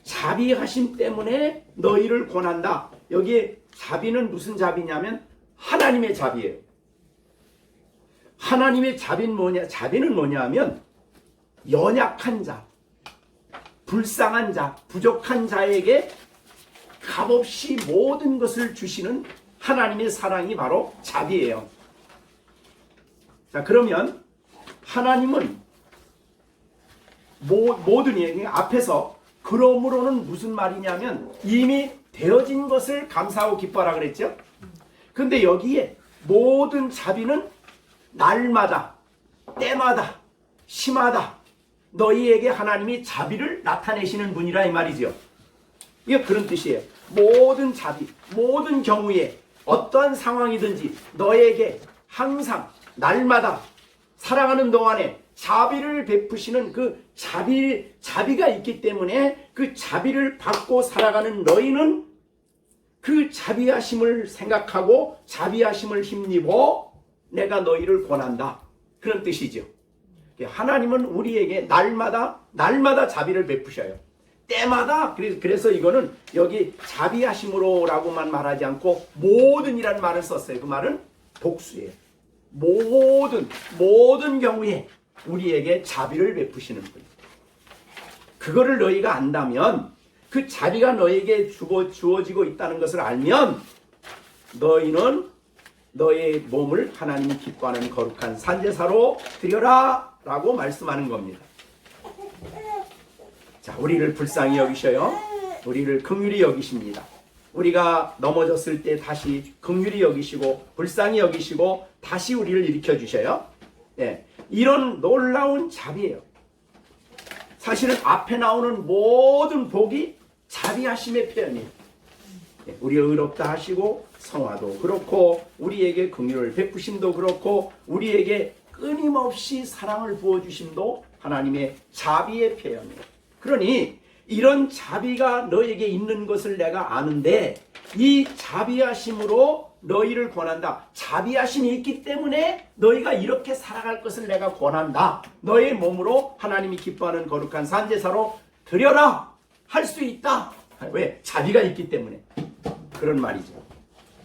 자비하심 때문에 너희를 권한다. 여기에 자비는 무슨 자비냐면 하나님의 자비예요. 하나님의 자비는 뭐냐 하면 연약한 자, 불쌍한 자, 부족한 자에게 값없이 모든 것을 주시는 하나님의 사랑이 바로 자비예요. 자, 그러면 하나님은 모든 얘기 앞에서 그러므로는 무슨 말이냐면 이미 되어진 것을 감사하고 기뻐하라 그랬죠. 근데 여기에 모든 자비는 날마다 때마다 심하다. 너희에게 하나님이 자비를 나타내시는 분이라 이 말이죠. 이게 그런 뜻이에요. 모든 자비, 모든 경우에 어떠한 상황이든지 너에게 항상 날마다 살아가는 동안에 자비를 베푸시는 그 자비가 있기 때문에 그 자비를 받고 살아가는 너희는 그 자비하심을 생각하고 자비하심을 힘입어 내가 너희를 권한다. 그런 뜻이죠. 하나님은 우리에게 날마다 자비를 베푸셔요. 때마다. 그래서 이거는 여기 자비하심으로라고만 말하지 않고 모든이라는 말을 썼어요. 그 말은 복수예요. 모든 경우에 우리에게 자비를 베푸시는 분. 그거를 너희가 안다면, 그 자비가 너에게 주어지고 있다는 것을 알면 너희는 너의 몸을 하나님이 기뻐하는 거룩한 산제사로 드려라 라고 말씀하는 겁니다. 자, 우리를 불쌍히 여기셔요. 우리를 긍휼히 여기십니다. 우리가 넘어졌을 때 다시 긍휼히 여기시고 불쌍히 여기시고 다시 우리를 일으켜 주셔요. 네, 이런 놀라운 자비예요. 사실은 앞에 나오는 모든 복이 자비하심의 표현이에요. 네, 우리를 의롭다 하시고 성화도 그렇고 우리에게 긍휼을 베푸심도 그렇고 우리에게 끊임없이 사랑을 부어주심도 하나님의 자비의 표현이에요. 그러니 이런 자비가 너에게 있는 것을 내가 아는데 이 자비하심으로 너희를 권한다. 자비하심이 있기 때문에 너희가 이렇게 살아갈 것을 내가 권한다. 너의 몸으로 하나님이 기뻐하는 거룩한 산제사로 드려라. 할 수 있다. 왜? 자비가 있기 때문에. 그런 말이죠.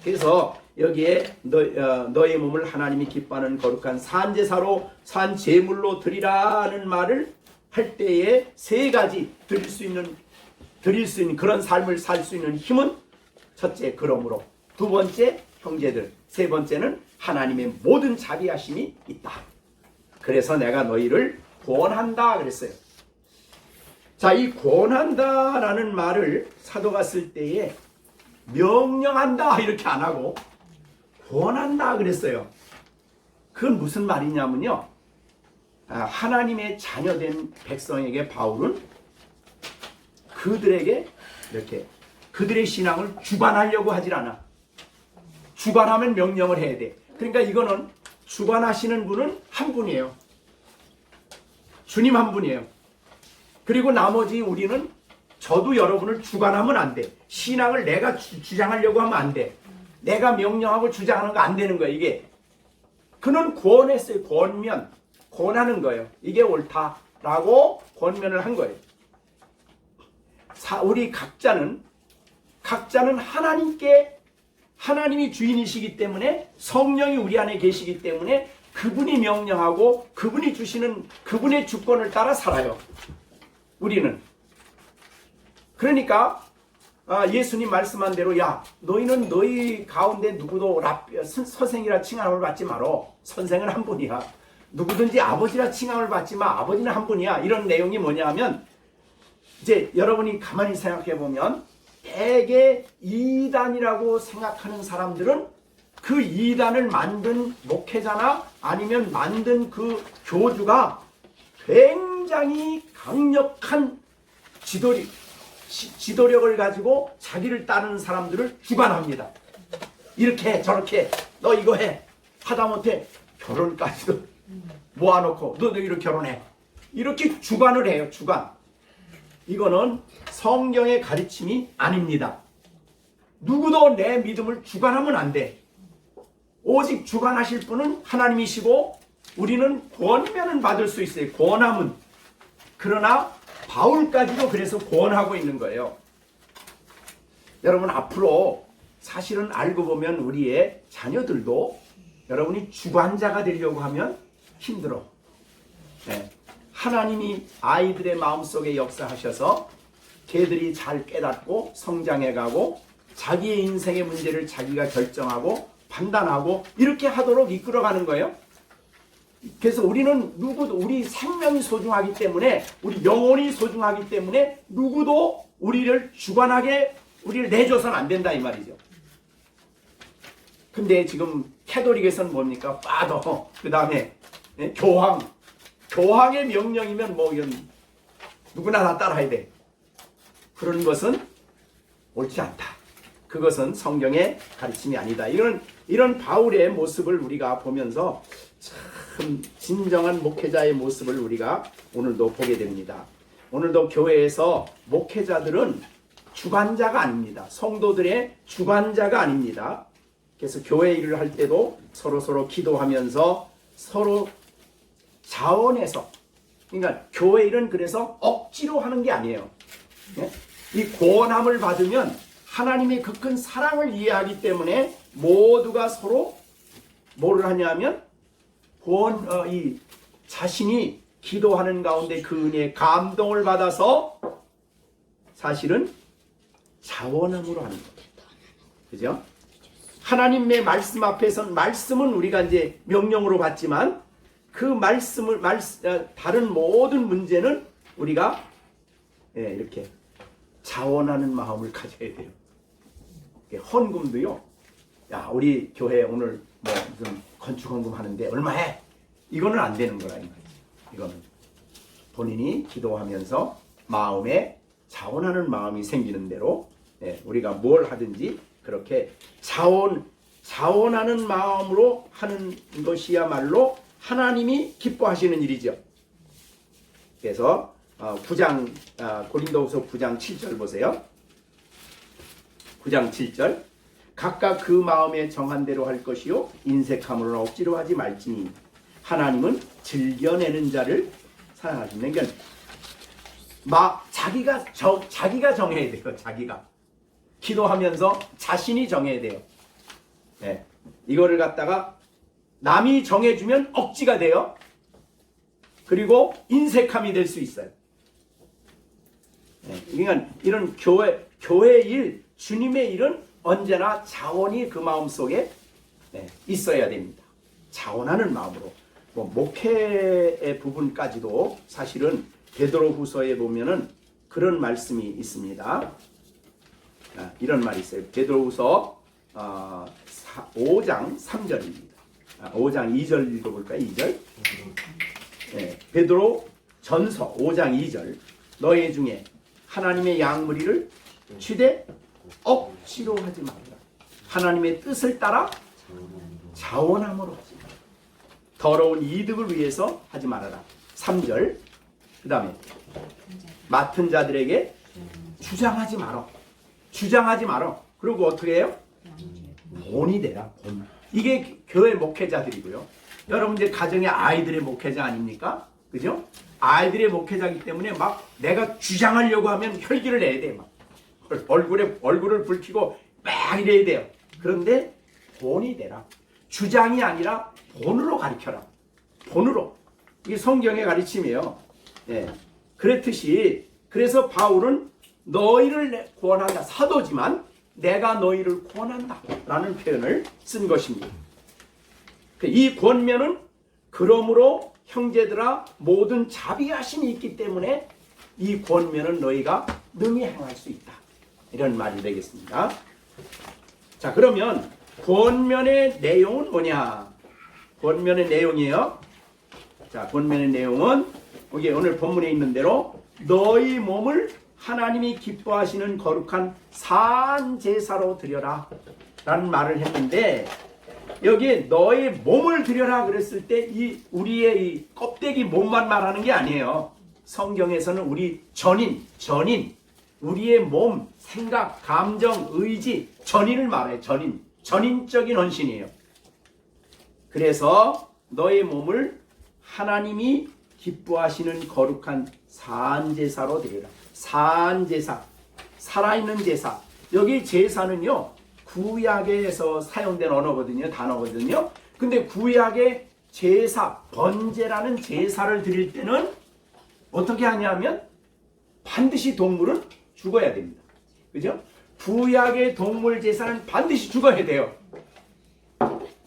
그래서 여기에 너의 몸을 하나님이 기뻐하는 거룩한 산제사로 산제물로 드리라는 말을 할 때에 세 가지 드릴 수 있는 그런 삶을 살 수 있는 힘은 첫째 그러므로, 두 번째 형제들, 세 번째는 하나님의 모든 자비하심이 있다. 그래서 내가 너희를 권한다 그랬어요. 자, 이 권한다라는 말을 사도가 쓸 때에 명령한다 이렇게 안 하고 권한다 그랬어요. 그건 무슨 말이냐면요, 하나님의 자녀된 백성에게 바울은 그들에게 이렇게 그들의 신앙을 주관하려고 하질 않아. 주관하면 명령을 해야 돼. 그러니까 이거는 주관하시는 분은 한 분이에요. 주님 한 분이에요. 그리고 나머지 우리는, 저도 여러분을 주관하면 안 돼. 신앙을 내가 주장하려고 하면 안 돼. 내가 명령하고 주장하는 거 안 되는 거예요. 이게 그는 권했어요. 권하는 거예요. 이게 옳다라고 권면을 한 거예요. 우리 각자는 하나님이 주인이시기 때문에, 성령이 우리 안에 계시기 때문에 그분이 명령하고 그분이 주시는 그분의 주권을 따라 살아요. 우리는. 그러니까 예수님 말씀한 대로, 야, 너희는 너희 가운데 누구도 선생이라 칭함을 받지 마라. 선생은 한 분이야. 누구든지 아버지라 칭함을 받지 마. 아버지는 한 분이야. 이런 내용이 뭐냐 하면, 이제 여러분이 가만히 생각해 보면 대개 이단이라고 생각하는 사람들은 그 이단을 만든 목회자나 아니면 만든 그 교주가 굉장히 강력한 지도력을 가지고 자기를 따르는 사람들을 주관합니다. 이렇게 해, 저렇게 해, 너 이거 해, 하다못해 결혼까지도 모아놓고 너 너희로 결혼해, 이렇게 주관을 해요. 주관. 이거는 성경의 가르침이 아닙니다. 누구도 내 믿음을 주관하면 안 돼. 오직 주관하실 분은 하나님이시고 우리는 권면은 받을 수 있어요. 권함은. 그러나 바울까지도 그래서 권하고 있는 거예요. 여러분, 앞으로 사실은 알고 보면 우리의 자녀들도 여러분이 주관자가 되려고 하면 힘들어. 네. 하나님이 아이들의 마음속에 역사하셔서 걔들이 잘 깨닫고 성장해가고 자기의 인생의 문제를 자기가 결정하고 판단하고 이렇게 하도록 이끌어가는 거예요. 그래서 우리는 누구도, 우리 생명이 소중하기 때문에, 우리 영혼이 소중하기 때문에 누구도 우리를 주관하게, 우리를 내줘서는 안 된다 이 말이죠. 근데 지금 캐톨릭에서는 뭡니까? 파더, 그 다음에 교황의 명령이면 뭐 이건 누구나 다 따라야 돼. 그런 것은 옳지 않다. 그것은 성경의 가르침이 아니다. 이런 바울의 모습을 우리가 보면서 참 진정한 목회자의 모습을 우리가 오늘도 보게 됩니다. 오늘도 교회에서 목회자들은 주관자가 아닙니다. 성도들의 주관자가 아닙니다. 그래서 교회 일을 할 때도 서로 기도하면서 서로 자원해서, 그러니까 교회 일은 그래서 억지로 하는 게 아니에요. 이 권함을 받으면 하나님의 그 큰 사랑을 이해하기 때문에 모두가 서로 뭐를 하냐면 이 자신이 기도하는 가운데 그 은혜의 감동을 받아서 사실은 자원함으로 하는 거예요. 그죠? 하나님의 말씀 앞에서는, 말씀은 우리가 이제 명령으로 받지만 그 말씀을 다른 모든 문제는 우리가 이렇게 자원하는 마음을 가져야 돼요. 헌금도요. 야, 우리 교회 오늘 뭐 무슨 건축 헌금 하는데 얼마 해? 이거는 안 되는 거라 이 말이에요. 이거는 본인이 기도하면서 마음에 자원하는 마음이 생기는 대로 우리가 뭘 하든지 그렇게 자원하는 마음으로 하는 것이야말로 하나님이 기뻐하시는 일이죠. 그래서 9장 고린도후서 9장 7절 보세요. 9장 7절 각각 그 마음에 정한 대로 할 것이요 인색함으로는 억지로 하지 말지니 하나님은 즐겨내는 자를 사랑하시는. 그러니까 자기가 정해야 돼요. 자기가 기도하면서 자신이 정해야 돼요. 네. 이거를 갖다가 남이 정해주면 억지가 돼요. 그리고 인색함이 될 수 있어요. 네. 그러니까 이런 교회 일, 주님의 일은 언제나 자원이 그 마음속에 있어야 됩니다. 자원하는 마음으로. 목회의 부분까지도 사실은 베드로후서에 보면은 그런 말씀이 있습니다. 이런 말이 있어요. 베드로후서 5장 3절입니다. 5장 2절 읽어볼까요? 2절. 베드로 전서 5장 2절. 너희 중에 하나님의 양무리를 취대 억지로 하지 말라. 하나님의 뜻을 따라 자원함으로 하지 말라. 더러운 이득을 위해서 하지 말아라. 3절. 그 다음에 맡은 자들에게 주장하지 말어. 주장하지 말어. 그리고 어떻게 해요? 본이 되라. 본. 이게 교회 목회자들이고요. 여러분 이제 가정의 아이들의 목회자 아닙니까? 그죠? 아이들의 목회자이기 때문에 막 내가 주장하려고 하면 혈기를 내야 돼. 막 얼굴을 붉히고 막 이래야 돼요. 그런데 본이 되라. 주장이 아니라 본으로 가르쳐라. 본으로. 이게 성경의 가르침이에요. 그렇듯이 그래서 바울은 너희를 구원한다. 사도지만 내가 너희를 구원한다 라는 표현을 쓴 것입니다. 이 권면은 그러므로 형제들아 모든 자비하심이 있기 때문에 이 권면은 너희가 능히 행할 수 있다. 이런 말이 되겠습니다. 자, 그러면 권면의 내용은 뭐냐? 권면의 내용이에요. 자, 권면의 내용은 여기 오늘 본문에 있는 대로 너희 몸을 하나님이 기뻐하시는 거룩한 산 제사로 드려라 라는 말을 했는데, 여기에 너의 몸을 드려라 그랬을 때 우리의 이 껍데기 몸만 말하는 게 아니에요. 성경에서는 우리 전인 우리의 몸, 생각, 감정, 의지, 전인을 말해요. 전인적인 헌신이에요. 그래서 너의 몸을 하나님이 기뻐하시는 거룩한 산제사로 드려라. 산제사, 살아있는 제사. 여기 제사는요, 구약에서 사용된 단어거든요. 근데 구약의 제사, 번제라는 제사를 드릴 때는 어떻게 하냐면 반드시 동물은 죽어야 됩니다. 그죠? 구약의 동물 제사는 반드시 죽어야 돼요.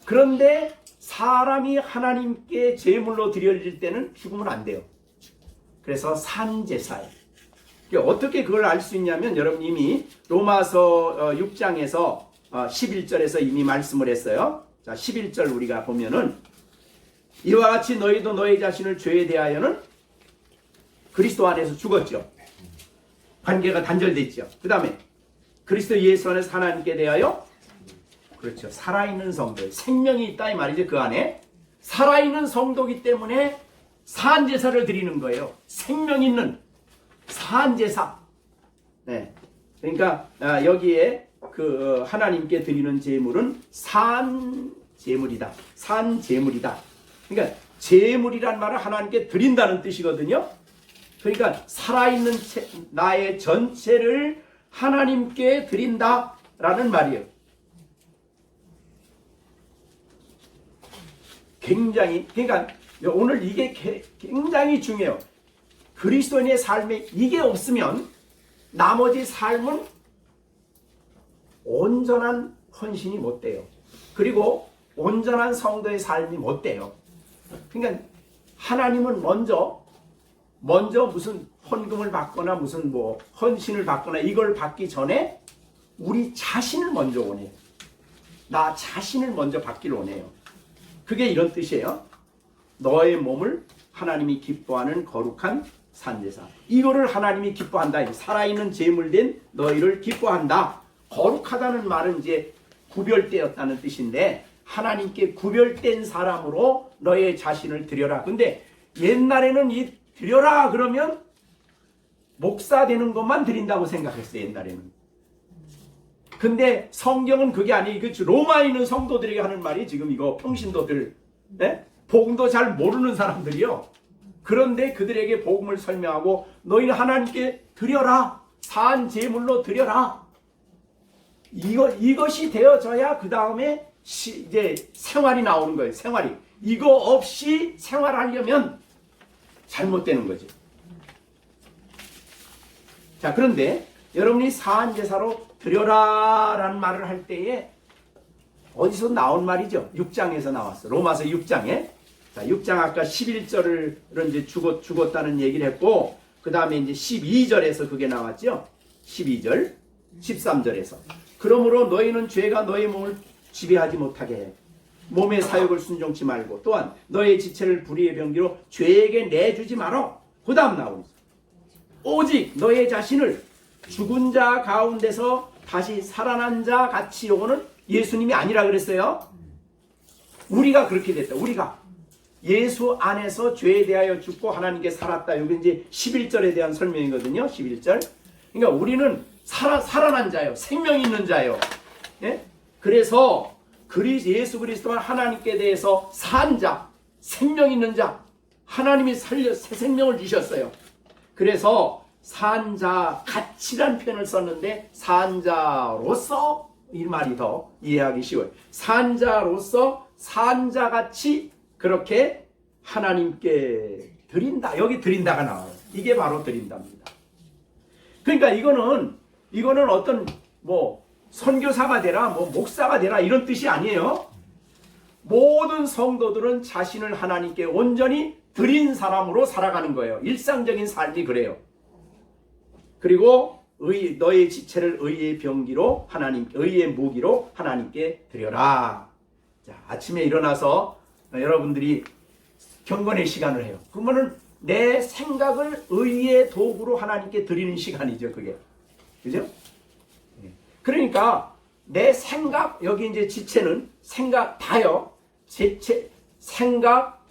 그런데 사람이 하나님께 제물로 드려질 때는 죽으면 안 돼요. 그래서 산제사예요. 어떻게 그걸 알 수 있냐면 여러분 이미 로마서 6장에서 11절에서 이미 말씀을 했어요. 자, 11절 우리가 보면은 이와 같이 너희도 너희 자신을 죄에 대하여는 그리스도 안에서 죽었죠. 관계가 단절됐죠. 그 다음에 그리스도 예수 안에서 하나님께 대하여 그렇죠. 살아있는 성도, 생명이 있다 이 말이죠. 그 안에 살아있는 성도이기 때문에 산제사를 드리는 거예요. 생명 있는 산제사. 네. 그러니까 여기에 그 하나님께 드리는 제물은 산제물이다. 산제물이다. 그러니까 제물이란 말은 하나님께 드린다는 뜻이거든요. 그러니까 살아있는 나의 전체를 하나님께 드린다라는 말이에요. 굉장히, 그러니까 오늘 이게 굉장히 중요해요. 그리스도인의 삶에 이게 없으면 나머지 삶은 온전한 헌신이 못 돼요. 그리고 온전한 성도의 삶이 못 돼요. 그러니까 하나님은 먼저 무슨 헌금을 받거나 무슨 헌신을 받거나 이걸 받기 전에 우리 자신을 먼저 원해요. 나 자신을 먼저 받기를 원해요. 그게 이런 뜻이에요. 너의 몸을 하나님이 기뻐하는 거룩한 산제사. 이거를 하나님이 기뻐한다. 살아있는 제물된 너희를 기뻐한다. 거룩하다는 말은 이제 구별되었다는 뜻인데 하나님께 구별된 사람으로 너의 자신을 드려라. 근데 옛날에는 이 드려라 그러면 목사 되는 것만 드린다고 생각했어요, 옛날에는. 근데 성경은 그게 아니에요. 로마에 있는 성도들에게 하는 말이 지금 이거 평신도들, 네? 복음도 잘 모르는 사람들이요. 그런데 그들에게 복음을 설명하고 너희는 하나님께 드려라. 사한 제물로 드려라. 이것이 되어져야 그 다음에 이제 생활이 나오는 거예요. 생활이. 이거 없이 생활하려면 잘못되는 거죠. 자, 그런데 여러분이 사한 제사로 드려라 라는 말을 할 때에 어디서 나온 말이죠? 6장에서 나왔어. 로마서 6장에. 자, 6장 아까 11절을 이제 죽었다는 얘기를 했고, 그 다음에 이제 12절에서 그게 나왔죠? 12절, 13절에서. 그러므로 너희는 죄가 너희 몸을 지배하지 못하게 해. 몸의 사욕을 순종치 말고, 또한 너의 지체를 불의의 병기로 죄에게 내주지 말어. 그 다음 나오는 오직 너의 자신을 죽은 자 가운데서 다시 살아난 자 같이, 요거는 예수님이 아니라 그랬어요. 우리가 그렇게 됐다. 우리가 예수 안에서 죄에 대하여 죽고 하나님께 살았다. 여기 이제 11절에 대한 설명이거든요. 11절. 그러니까 우리는 살아난 자요. 생명 있는 자요. 예? 그래서 예수 그리스도가 하나님께 대해서 산 자, 생명 있는 자, 하나님이 새 생명을 주셨어요. 그래서 산자 같이란 표현을 썼는데 산자로서 이 말이 더 이해하기 쉬워요. 산자로서 산자같이 그렇게 하나님께 드린다. 여기 드린다가 나와요. 이게 바로 드린답니다. 그러니까 이거는 어떤 뭐 선교사가 되라, 뭐 목사가 되라 이런 뜻이 아니에요. 모든 성도들은 자신을 하나님께 온전히 드린 사람으로 살아가는 거예요. 일상적인 삶이 그래요. 그리고 너의 지체를 의의 병기로 의의 무기로 하나님께 드려라. 자, 아침에 일어나서 여러분들이 경건의 시간을 해요. 그러면은 내 생각을 의의 도구로 하나님께 드리는 시간이죠, 그게. 그죠? 그러니까 내 생각, 여기 이제 지체는 생각 다요. 지체, 생각,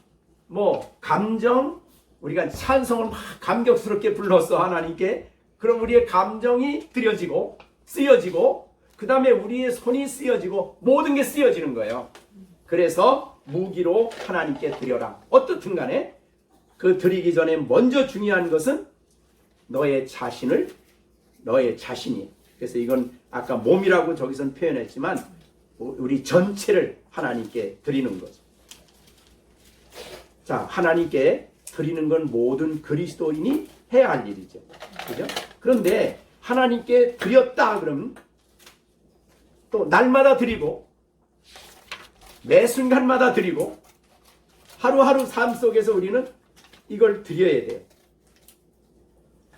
뭐 감정, 우리가 찬송을 막 감격스럽게 불렀어 하나님께. 그럼 우리의 감정이 드려지고 쓰여지고 그 다음에 우리의 손이 쓰여지고 모든 게 쓰여지는 거예요. 그래서 무기로 하나님께 드려라. 어떻든 간에 그 드리기 전에 먼저 중요한 것은 너의 자신이. 그래서 이건 아까 몸이라고 저기선 표현했지만 우리 전체를 하나님께 드리는 거죠. 자, 하나님께 드리는 건 모든 그리스도인이 해야 할 일이죠. 그죠? 그런데 하나님께 드렸다 그러면 또 날마다 드리고 매 순간마다 드리고 하루하루 삶 속에서 우리는 이걸 드려야 돼요.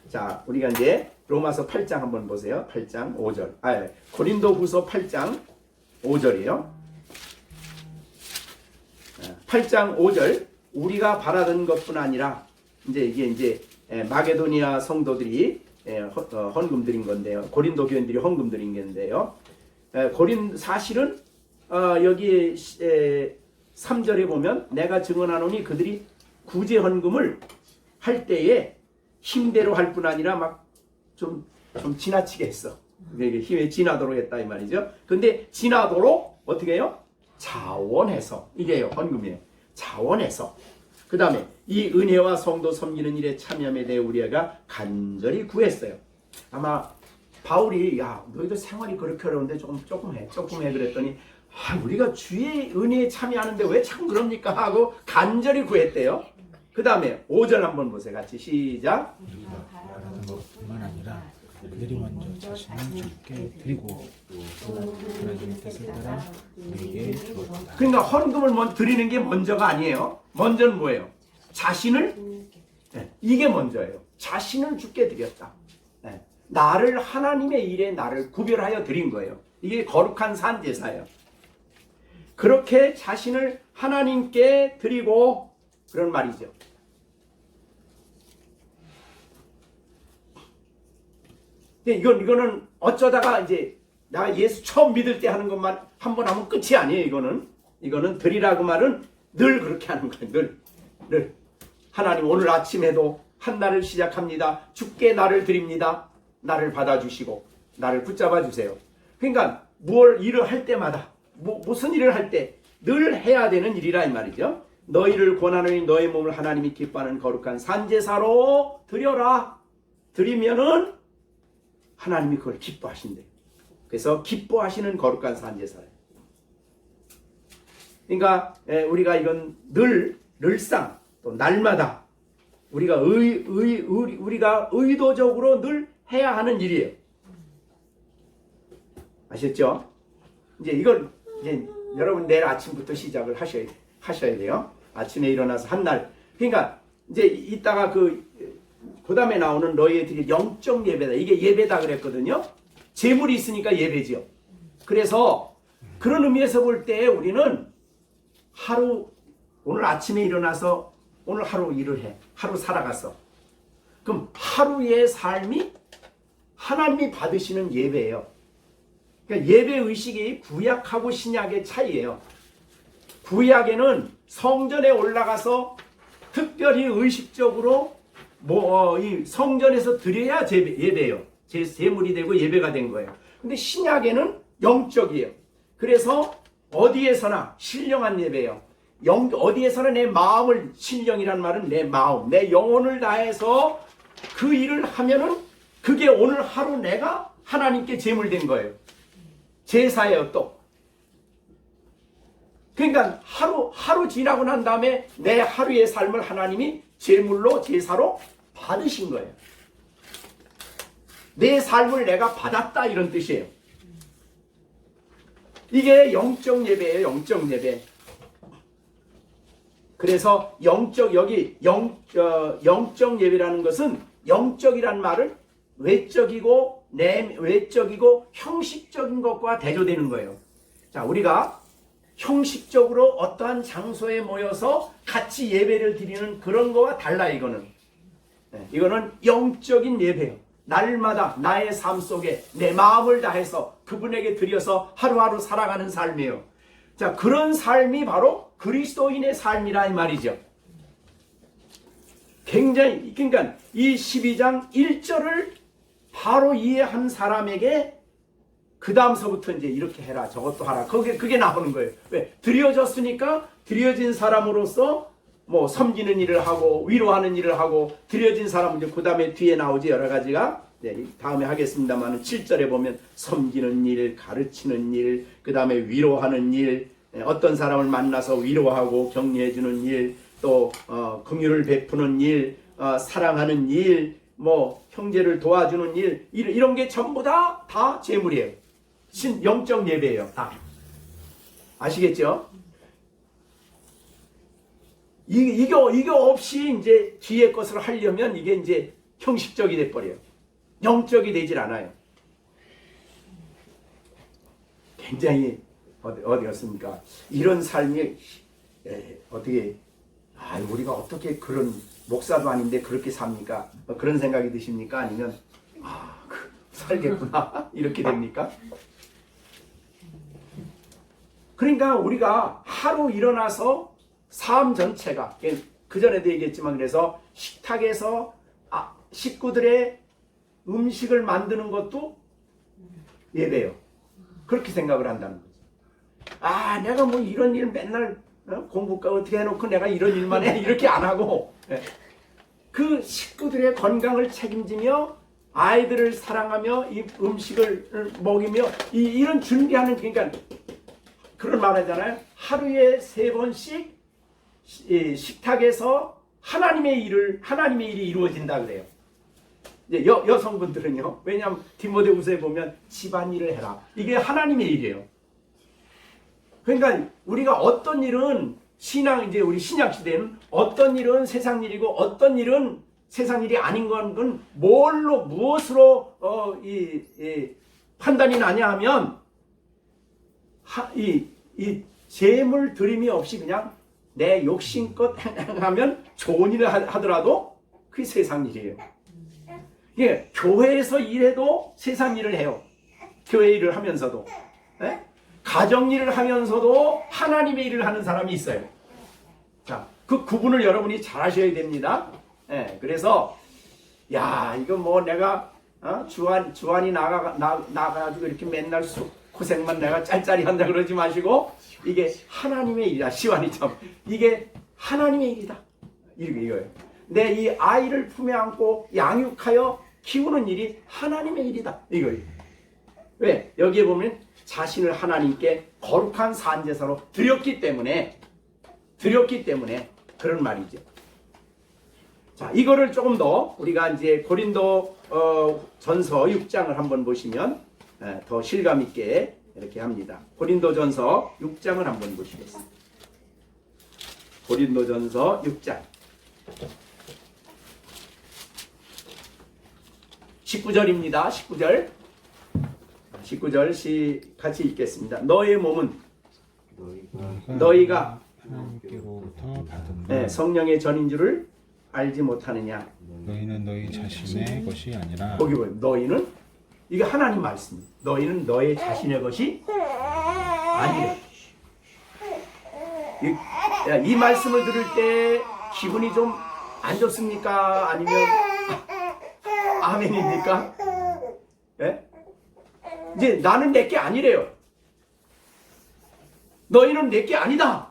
자, 우리가 이제 로마서 8장 한번 보세요. 8장 5절. 고린도후서 8장 5절이에요. 8장 5절. 우리가 바라던 것뿐 아니라 이게 마게도니아 성도들이 헌금 드린 건데요. 고린도 교인들이 헌금 드린 건데요. 사실은 여기 3절에 보면 내가 증언하노니 그들이 구제 헌금을 할 때에 힘대로 할 뿐 아니라 막 좀 지나치게 했어. 힘에 지나도록 했다 이 말이죠. 근데 지나도록 어떻게 해요? 자원해서. 이게요, 헌금이에요. 자원해서. 그 다음에 이 은혜와 성도 섬기는 일에 참여함에 대해 우리가 간절히 구했어요. 아마 바울이 야 너희들 생활이 그렇게 어려운데 조금 해 그랬더니 우리가 주의 은혜에 참여하는데 왜 참 그럽니까 하고 간절히 구했대요. 그 다음에 5절 한번 보세요. 같이 시작. 우리가 바라는 것뿐만 아니라 그들이 먼저 자신을 주께 드리고 하나님의 뜻을 따라 우리에게 주었다. 그러니까 헌금을 먼저 드리는 게 먼저가 아니에요. 먼저는 뭐예요? 자신을, 이게 먼저예요. 자신을 주께 드렸다. 나를 하나님의 일에 나를 구별하여 드린 거예요. 이게 거룩한 산제사예요. 그렇게 자신을 하나님께 드리고 그런 말이죠. 이거는 어쩌다가 이제 나 예수 처음 믿을 때 하는 것만 한 번 하면 끝이 아니에요. 이거는 드리라고 말은 늘 그렇게 하는 거예요. 늘. 하나님 오늘 아침에도 한 날을 시작합니다. 주께 나를 드립니다. 나를 받아주시고 나를 붙잡아 주세요. 그러니까 무엇 일을 할 때마다 무슨 일을 할 때 늘 해야 되는 일이라 이 말이죠. 너희를 권하노니 너희 몸을 하나님이 기뻐하는 거룩한 산제사로 드려라. 드리면은 하나님이 그걸 기뻐하신대. 그래서 기뻐하시는 거룩한 산제사예요. 그러니까 우리가 이건 늘상 또 날마다 우리가 우리가 의도적으로 늘 해야 하는 일이에요. 아셨죠? 이제 이걸 이제 여러분 내일 아침부터 시작을 하셔야 돼요. 아침에 일어나서 한 날. 그러니까 이제 이따가 그 다음에 나오는 너희들이 영적 예배다. 이게 예배다 그랬거든요. 재물이 있으니까 예배지요. 그래서 그런 의미에서 볼 때 우리는 오늘 아침에 일어나서 오늘 하루 일을 해. 하루 살아갔어. 그럼 하루의 삶이 하나님이 받으시는 예배예요. 그러니까 예배 의식이 구약하고 신약의 차이예요. 구약에는 성전에 올라가서 특별히 의식적으로 이 성전에서 드려야 예배예요. 제물이 되고 예배가 된 거예요. 근데 신약에는 영적이에요. 그래서 어디에서나 신령한 예배예요. 어디에서나 내 마음을, 신령이란 말은 내 마음, 내 영혼을 다해서 그 일을 하면은 그게 오늘 하루 내가 하나님께 제물된 거예요. 제사예요. 또 그러니까 하루 지나고 난 다음에 내 하루의 삶을 하나님이 제물로 제사로 받으신 거예요. 내 삶을 내가 받았다 이런 뜻이에요. 이게 영적 예배예요. 영적 예배. 그래서 영적 예배라는 것은 영적이란 말을 외적이고 형식적인 것과 대조되는 거예요. 자, 우리가 형식적으로 어떠한 장소에 모여서 같이 예배를 드리는 그런 거와 달라 이거는. 이거는 영적인 예배예요. 날마다 나의 삶 속에 내 마음을 다해서 그분에게 드려서 하루하루 살아가는 삶이에요. 자, 그런 삶이 바로 그리스도인의 삶이라 이 말이죠. 굉장히, 그러니까 이 12장 1절을 바로 이해한 사람에게 그 다음서부터 이제 이렇게 해라 저것도 하라 그게 나오는 거예요. 왜? 드려졌으니까 드려진 사람으로서 뭐 섬기는 일을 하고 위로하는 일을 하고 드려진 사람은 이제 그 다음에 뒤에 나오지 여러 가지가. 네, 다음에 하겠습니다만 7절에 보면 섬기는 일, 가르치는 일, 그 다음에 위로하는 일, 어떤 사람을 만나서 위로하고 격려해주는 일, 또 긍휼을 베푸는 일, 사랑하는 일, 뭐 형제를 도와주는 일, 이런 게 전부 다 제물이에요. 영적 예배예요. 다 아시겠죠? 이게 없이 이제 뒤에 것을 하려면 이게 이제 형식적이 돼버려요. 영적이 되질 않아요. 굉장히 어디였습니까? 이런 삶이 어떻게 우리가 어떻게 그런 목사도 아닌데 그렇게 삽니까? 그런 생각이 드십니까? 아니면 살겠구나 이렇게 됩니까? 그러니까 우리가 하루 일어나서 삶 전체가 그 전에도 얘기했지만 그래서 식탁에서 식구들의 음식을 만드는 것도 예배예요. 그렇게 생각을 한다는 거죠. 내가 뭐 이런 일 맨날 공부가 어떻게 해놓고 내가 이런 일만 해 이렇게 안 하고 그 식구들의 건강을 책임지며 아이들을 사랑하며 이 음식을 먹이며 이런 준비하는 그러니까 그런 말 하잖아요. 하루에 3번씩 식탁에서 하나님의 일이 이루어진다 그래요. 이제 여성분들은요. 왜냐하면 디모데후서에 보면 집안일을 해라. 이게 하나님의 일이에요. 그러니까 우리가 어떤 일은 이제 우리 신약 시대는 어떤 일은 세상 일이고 어떤 일은 세상 일이 아닌 건 무엇으로 판단이 나냐 하면 이 재물 드림이 없이 그냥 내 욕심껏 행하면 좋은 일을 하더라도 그게 세상 일이에요. 예, 교회에서 일해도 세상 일을 해요. 교회 일을 하면서도. 가정 일을 하면서도 하나님의 일을 하는 사람이 있어요. 자, 그 구분을 여러분이 잘 하셔야 됩니다. 예, 그래서 야 이거 뭐 내가 주한이 나가가지고 이렇게 맨날 고생만 내가 짤짤이 한다 그러지 마시고 이게 하나님의 일이다. 시완이 참 이게 하나님의 일이다. 이거예요. 내 이 아이를 품에 안고 양육하여 키우는 일이 하나님의 일이다. 이거예요. 왜? 여기에 보면 자신을 하나님께 거룩한 산제사로 드렸기 때문에 그런 말이죠. 자, 이거를 조금 더 우리가 이제 고린도 전서 6장을 한번 보시면 더 실감 있게 이렇게 합니다. 고린도 전서 6장을 한번 보시겠습니다. 고린도 전서 6장 19절입니다. 19절 같이 읽겠습니다. 너의 몸은 너희가 하나님께로부터 받은 네, 성령의 전인 줄을 알지 못하느냐. 너희는 너희 자신의 것이 아니라 거기 보면 너희는 이게 하나님 말씀입니다. 너희는 너의 자신의 것이 아니래. 이 말씀을 들을 때 기분이 좀 안 좋습니까? 아니면 아멘입니까? 네? 이제 나는 내게 아니래요. 너희는 내게 아니다.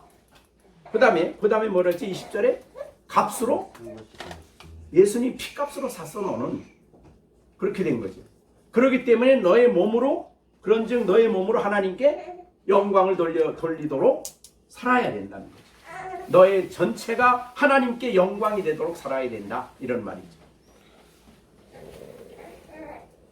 그 다음에 뭐라 했지? 20절에 값으로 예수님 피값으로 샀어 너는. 그렇게 된 거죠. 그렇기 때문에 너의 몸으로 그런즉 너의 몸으로 하나님께 영광을 돌리도록 살아야 된다는 거죠. 너의 전체가 하나님께 영광이 되도록 살아야 된다. 이런 말이죠.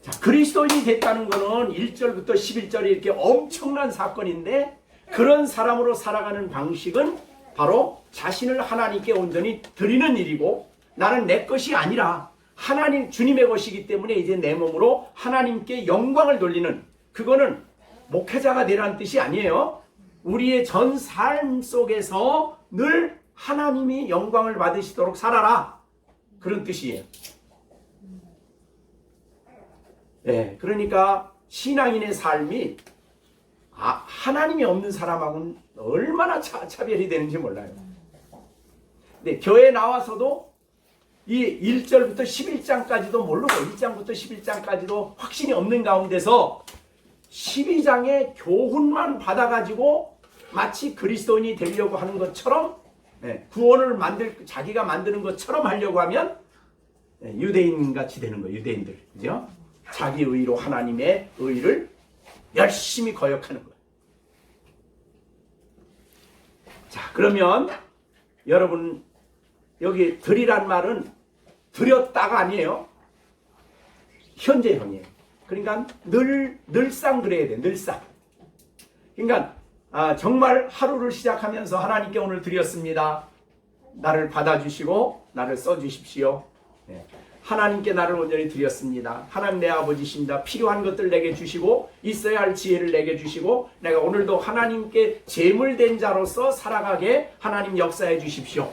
자, 그리스도인이 됐다는 것은 1절부터 11절에 이렇게 엄청난 사건인데 그런 사람으로 살아가는 방식은 바로 자신을 하나님께 온전히 드리는 일이고 나는 내 것이 아니라 하나님 주님의 것이기 때문에 이제 내 몸으로 하나님께 영광을 돌리는 그거는 목회자가 되라는 뜻이 아니에요. 우리의 전 삶 속에서 늘 하나님이 영광을 받으시도록 살아라. 그런 뜻이에요. 네, 그러니까 신앙인의 삶이 하나님이 없는 사람하고는 얼마나 차별이 되는지 몰라요. 근데 교회에 나와서도 이 1절부터 11장까지도 모르고 1장부터 11장까지도 확신이 없는 가운데서 12장의 교훈만 받아가지고 마치 그리스도인이 되려고 하는 것처럼 구원을 자기가 만드는 것처럼 하려고 하면 유대인같이 되는 거예요. 유대인들. 그죠? 자기 의로 하나님의 의를 열심히 거역하는 거예요. 자, 그러면 여러분 여기 드리란 말은 드렸다가 아니에요. 현재형이에요. 그러니까 늘상 그래야 돼. 늘상. 그러니까 정말 하루를 시작하면서 하나님께 오늘 드렸습니다. 나를 받아주시고 나를 써주십시오. 하나님께 나를 온전히 드렸습니다. 하나님 내 아버지십니다. 필요한 것들 내게 주시고 있어야 할 지혜를 내게 주시고 내가 오늘도 하나님께 제물된 자로서 살아가게 하나님 역사해 주십시오.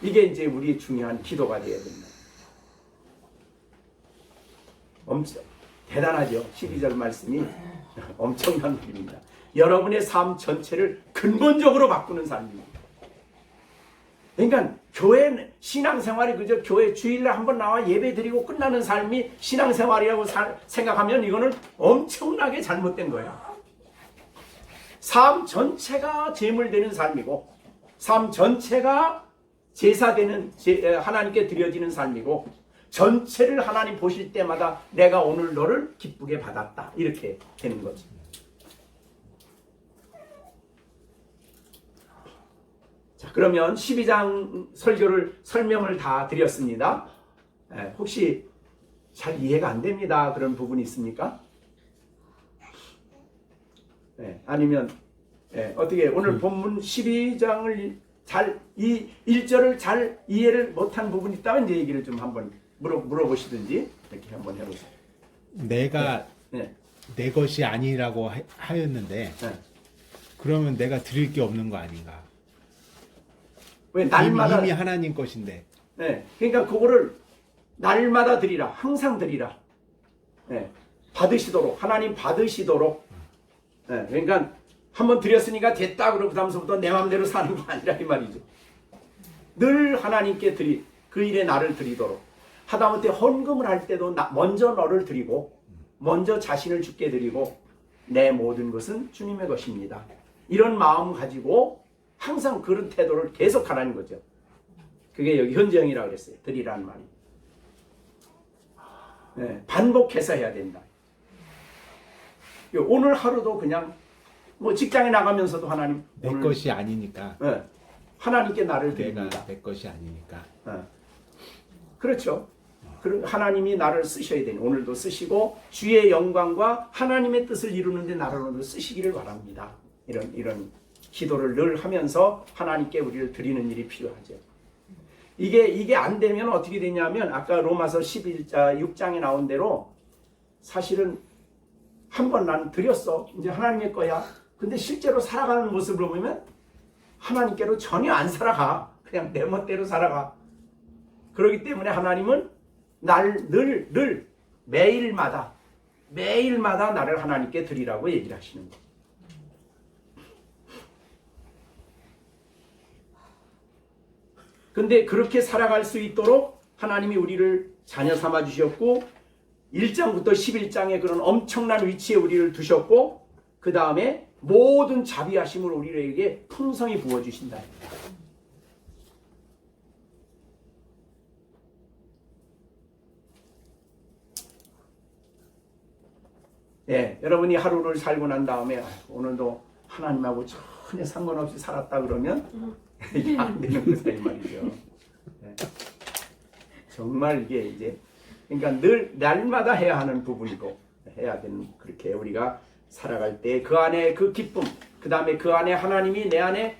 이게 이제 우리 중요한 기도가 되어야 됩니다. 엄청 대단하죠. 12절 말씀이 엄청난 일입니다. 여러분의 삶 전체를 근본적으로 바꾸는 삶입니다. 그러니까 교회 신앙생활이 그저 교회 주일날 한번 나와 예배 드리고 끝나는 삶이 신앙생활이라고 생각하면 이거는 엄청나게 잘못된 거예요. 삶 전체가 제물되는 삶이고 삶 전체가 제사되는 하나님께 드려지는 삶이고 전체를 하나님 보실 때마다 내가 오늘 너를 기쁘게 받았다 이렇게 되는 거죠. 자, 그러면 12장 설명을 다 드렸습니다. 혹시 잘 이해가 안 됩니다. 그런 부분이 있습니까? 아니면 어떻게 오늘 본문 12장을 이 1절을 잘 이해를 못한 부분이 있다면 이제 얘기를 좀 한번 물어보시든지 이렇게 한번 해보세요. 내가 내 것이 아니라고 하였는데 그러면 내가 드릴 게 없는 거 아닌가? 왜 날마다 이미 하나님 것인데. 그러니까 그거를 날마다 드리라, 항상 드리라. 받으시도록 하나님 받으시도록. 그러니까 한번 드렸으니까 됐다 그러고 그다음부터 내 마음대로 사는 게 아니라 이 말이죠. 늘 하나님께 그 일에 나를 드리도록 하다못해 헌금을 할 때도 먼저 너를 드리고 먼저 자신을 주께 드리고 내 모든 것은 주님의 것입니다. 이런 마음 가지고 항상 그런 태도를 계속하라는 거죠. 그게 여기 현정이라고 그랬어요. 드리라는 말이. 네, 반복해서 해야 된다. 오늘 하루도 그냥 뭐 직장에 나가면서도 하나님 내 오늘, 것이 아니니까. 네, 하나님께 나를 내가 드립니다. 내 것이 아니니까. 그렇죠. 하나님이 나를 쓰셔야 되니 오늘도 쓰시고 주의 영광과 하나님의 뜻을 이루는데 나를 오늘 쓰시기를 바랍니다. 이런 기도를 늘 하면서 하나님께 우리를 드리는 일이 필요하죠. 이게 안 되면 어떻게 되냐면 아까 로마서 6장에 나온 대로 사실은 한 번 난 드렸어. 이제 하나님의 거야. 근데 실제로 살아가는 모습을 보면 하나님께로 전혀 안 살아가. 그냥 내 멋대로 살아가. 그렇기 때문에 하나님은 늘 매일마다 나를 하나님께 드리라고 얘기를 하시는 거예요. 근데 그렇게 살아갈 수 있도록 하나님이 우리를 자녀 삼아 주셨고 1장부터 11장에 그런 엄청난 위치에 우리를 두셨고 그 다음에 모든 자비하심을 우리에게 풍성히 부어주신다. 예, 여러분이 하루를 살고 난 다음에 오늘도 하나님하고 전혀 상관없이 살았다 그러면 이게 안 되는 거다 이 말이죠. 예. 정말 이게 이제 그러니까 늘 날마다 해야 하는 부분이고 해야 되는 그렇게 우리가 살아갈 때 그 안에 그 기쁨, 그 다음에 그 안에 하나님이 내 안에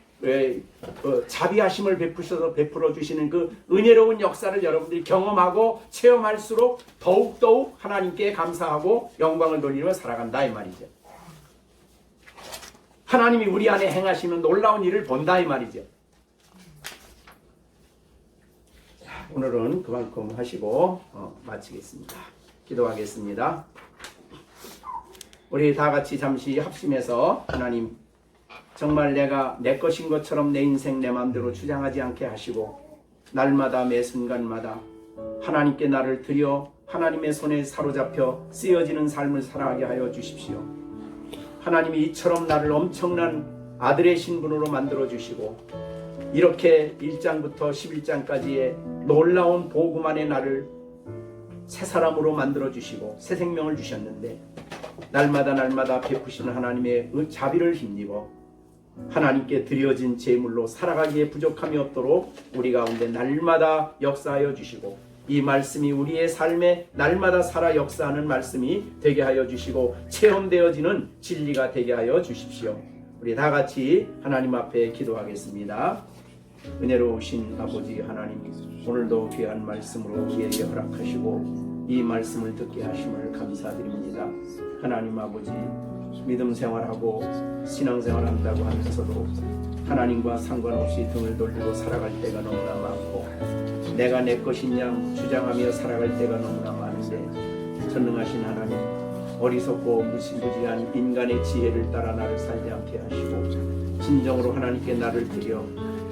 자비하심을 베풀어 주시는 그 은혜로운 역사를 여러분들이 경험하고 체험할수록 더욱 하나님께 감사하고 영광을 돌리며 살아간다 이 말이죠. 하나님이 우리 안에 행하시는 놀라운 일을 본다 이 말이죠. 자, 오늘은 그만큼 하시고 마치겠습니다. 기도하겠습니다. 우리 다 같이 잠시 합심해서 하나님 정말 내가 내 것인 것처럼 내 인생 내 마음대로 주장하지 않게 하시고 날마다 매 순간마다 하나님께 나를 드려 하나님의 손에 사로잡혀 쓰여지는 삶을 살아가게 하여 주십시오. 하나님이 이처럼 나를 엄청난 아들의 신분으로 만들어 주시고 이렇게 1장부터 11장까지의 놀라운 복음 안에 나를 새 사람으로 만들어 주시고 새 생명을 주셨는데 날마다 베푸시는 하나님의 자비를 힘입어 하나님께 드려진 제물로 살아가기에 부족함이 없도록 우리 가운데 날마다 역사하여 주시고 이 말씀이 우리의 삶에 날마다 살아 역사하는 말씀이 되게 하여 주시고 체험되어지는 진리가 되게 하여 주십시오. 우리 다 같이 하나님 앞에 기도하겠습니다. 은혜로우신 아버지 하나님, 오늘도 귀한 말씀으로 우리에게 허락하시고 이 말씀을 듣게 하심을 감사드립니다. 하나님 아버지, 믿음 생활하고 신앙생활 한다고 하면서도 하나님과 상관없이 등을 돌리고 살아갈 때가 너무나 많고 내가 내 것인 양 주장하며 살아갈 때가 너무나 많은데 전능하신 하나님, 어리석고 무시무지한 인간의 지혜를 따라 나를 살지 않게 하시고 진정으로 하나님께 나를 드려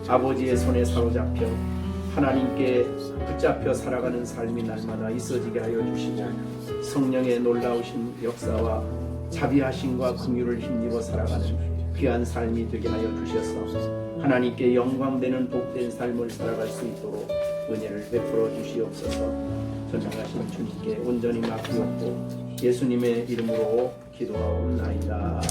아버지의 손에 사로잡혀 하나님께 붙잡혀 살아가는 삶이 날마다 있어지게 하여 주시고 성령의 놀라우신 역사와 자비하심과 긍휼을 힘입어 살아가는 귀한 삶이 되게 하여 주셔서 하나님께 영광되는 복된 삶을 살아갈 수 있도록 은혜를 베풀어 주시옵소서. 전능하신 주님께 온전히 맡기옵고 예수님의 이름으로 기도하옵나이다.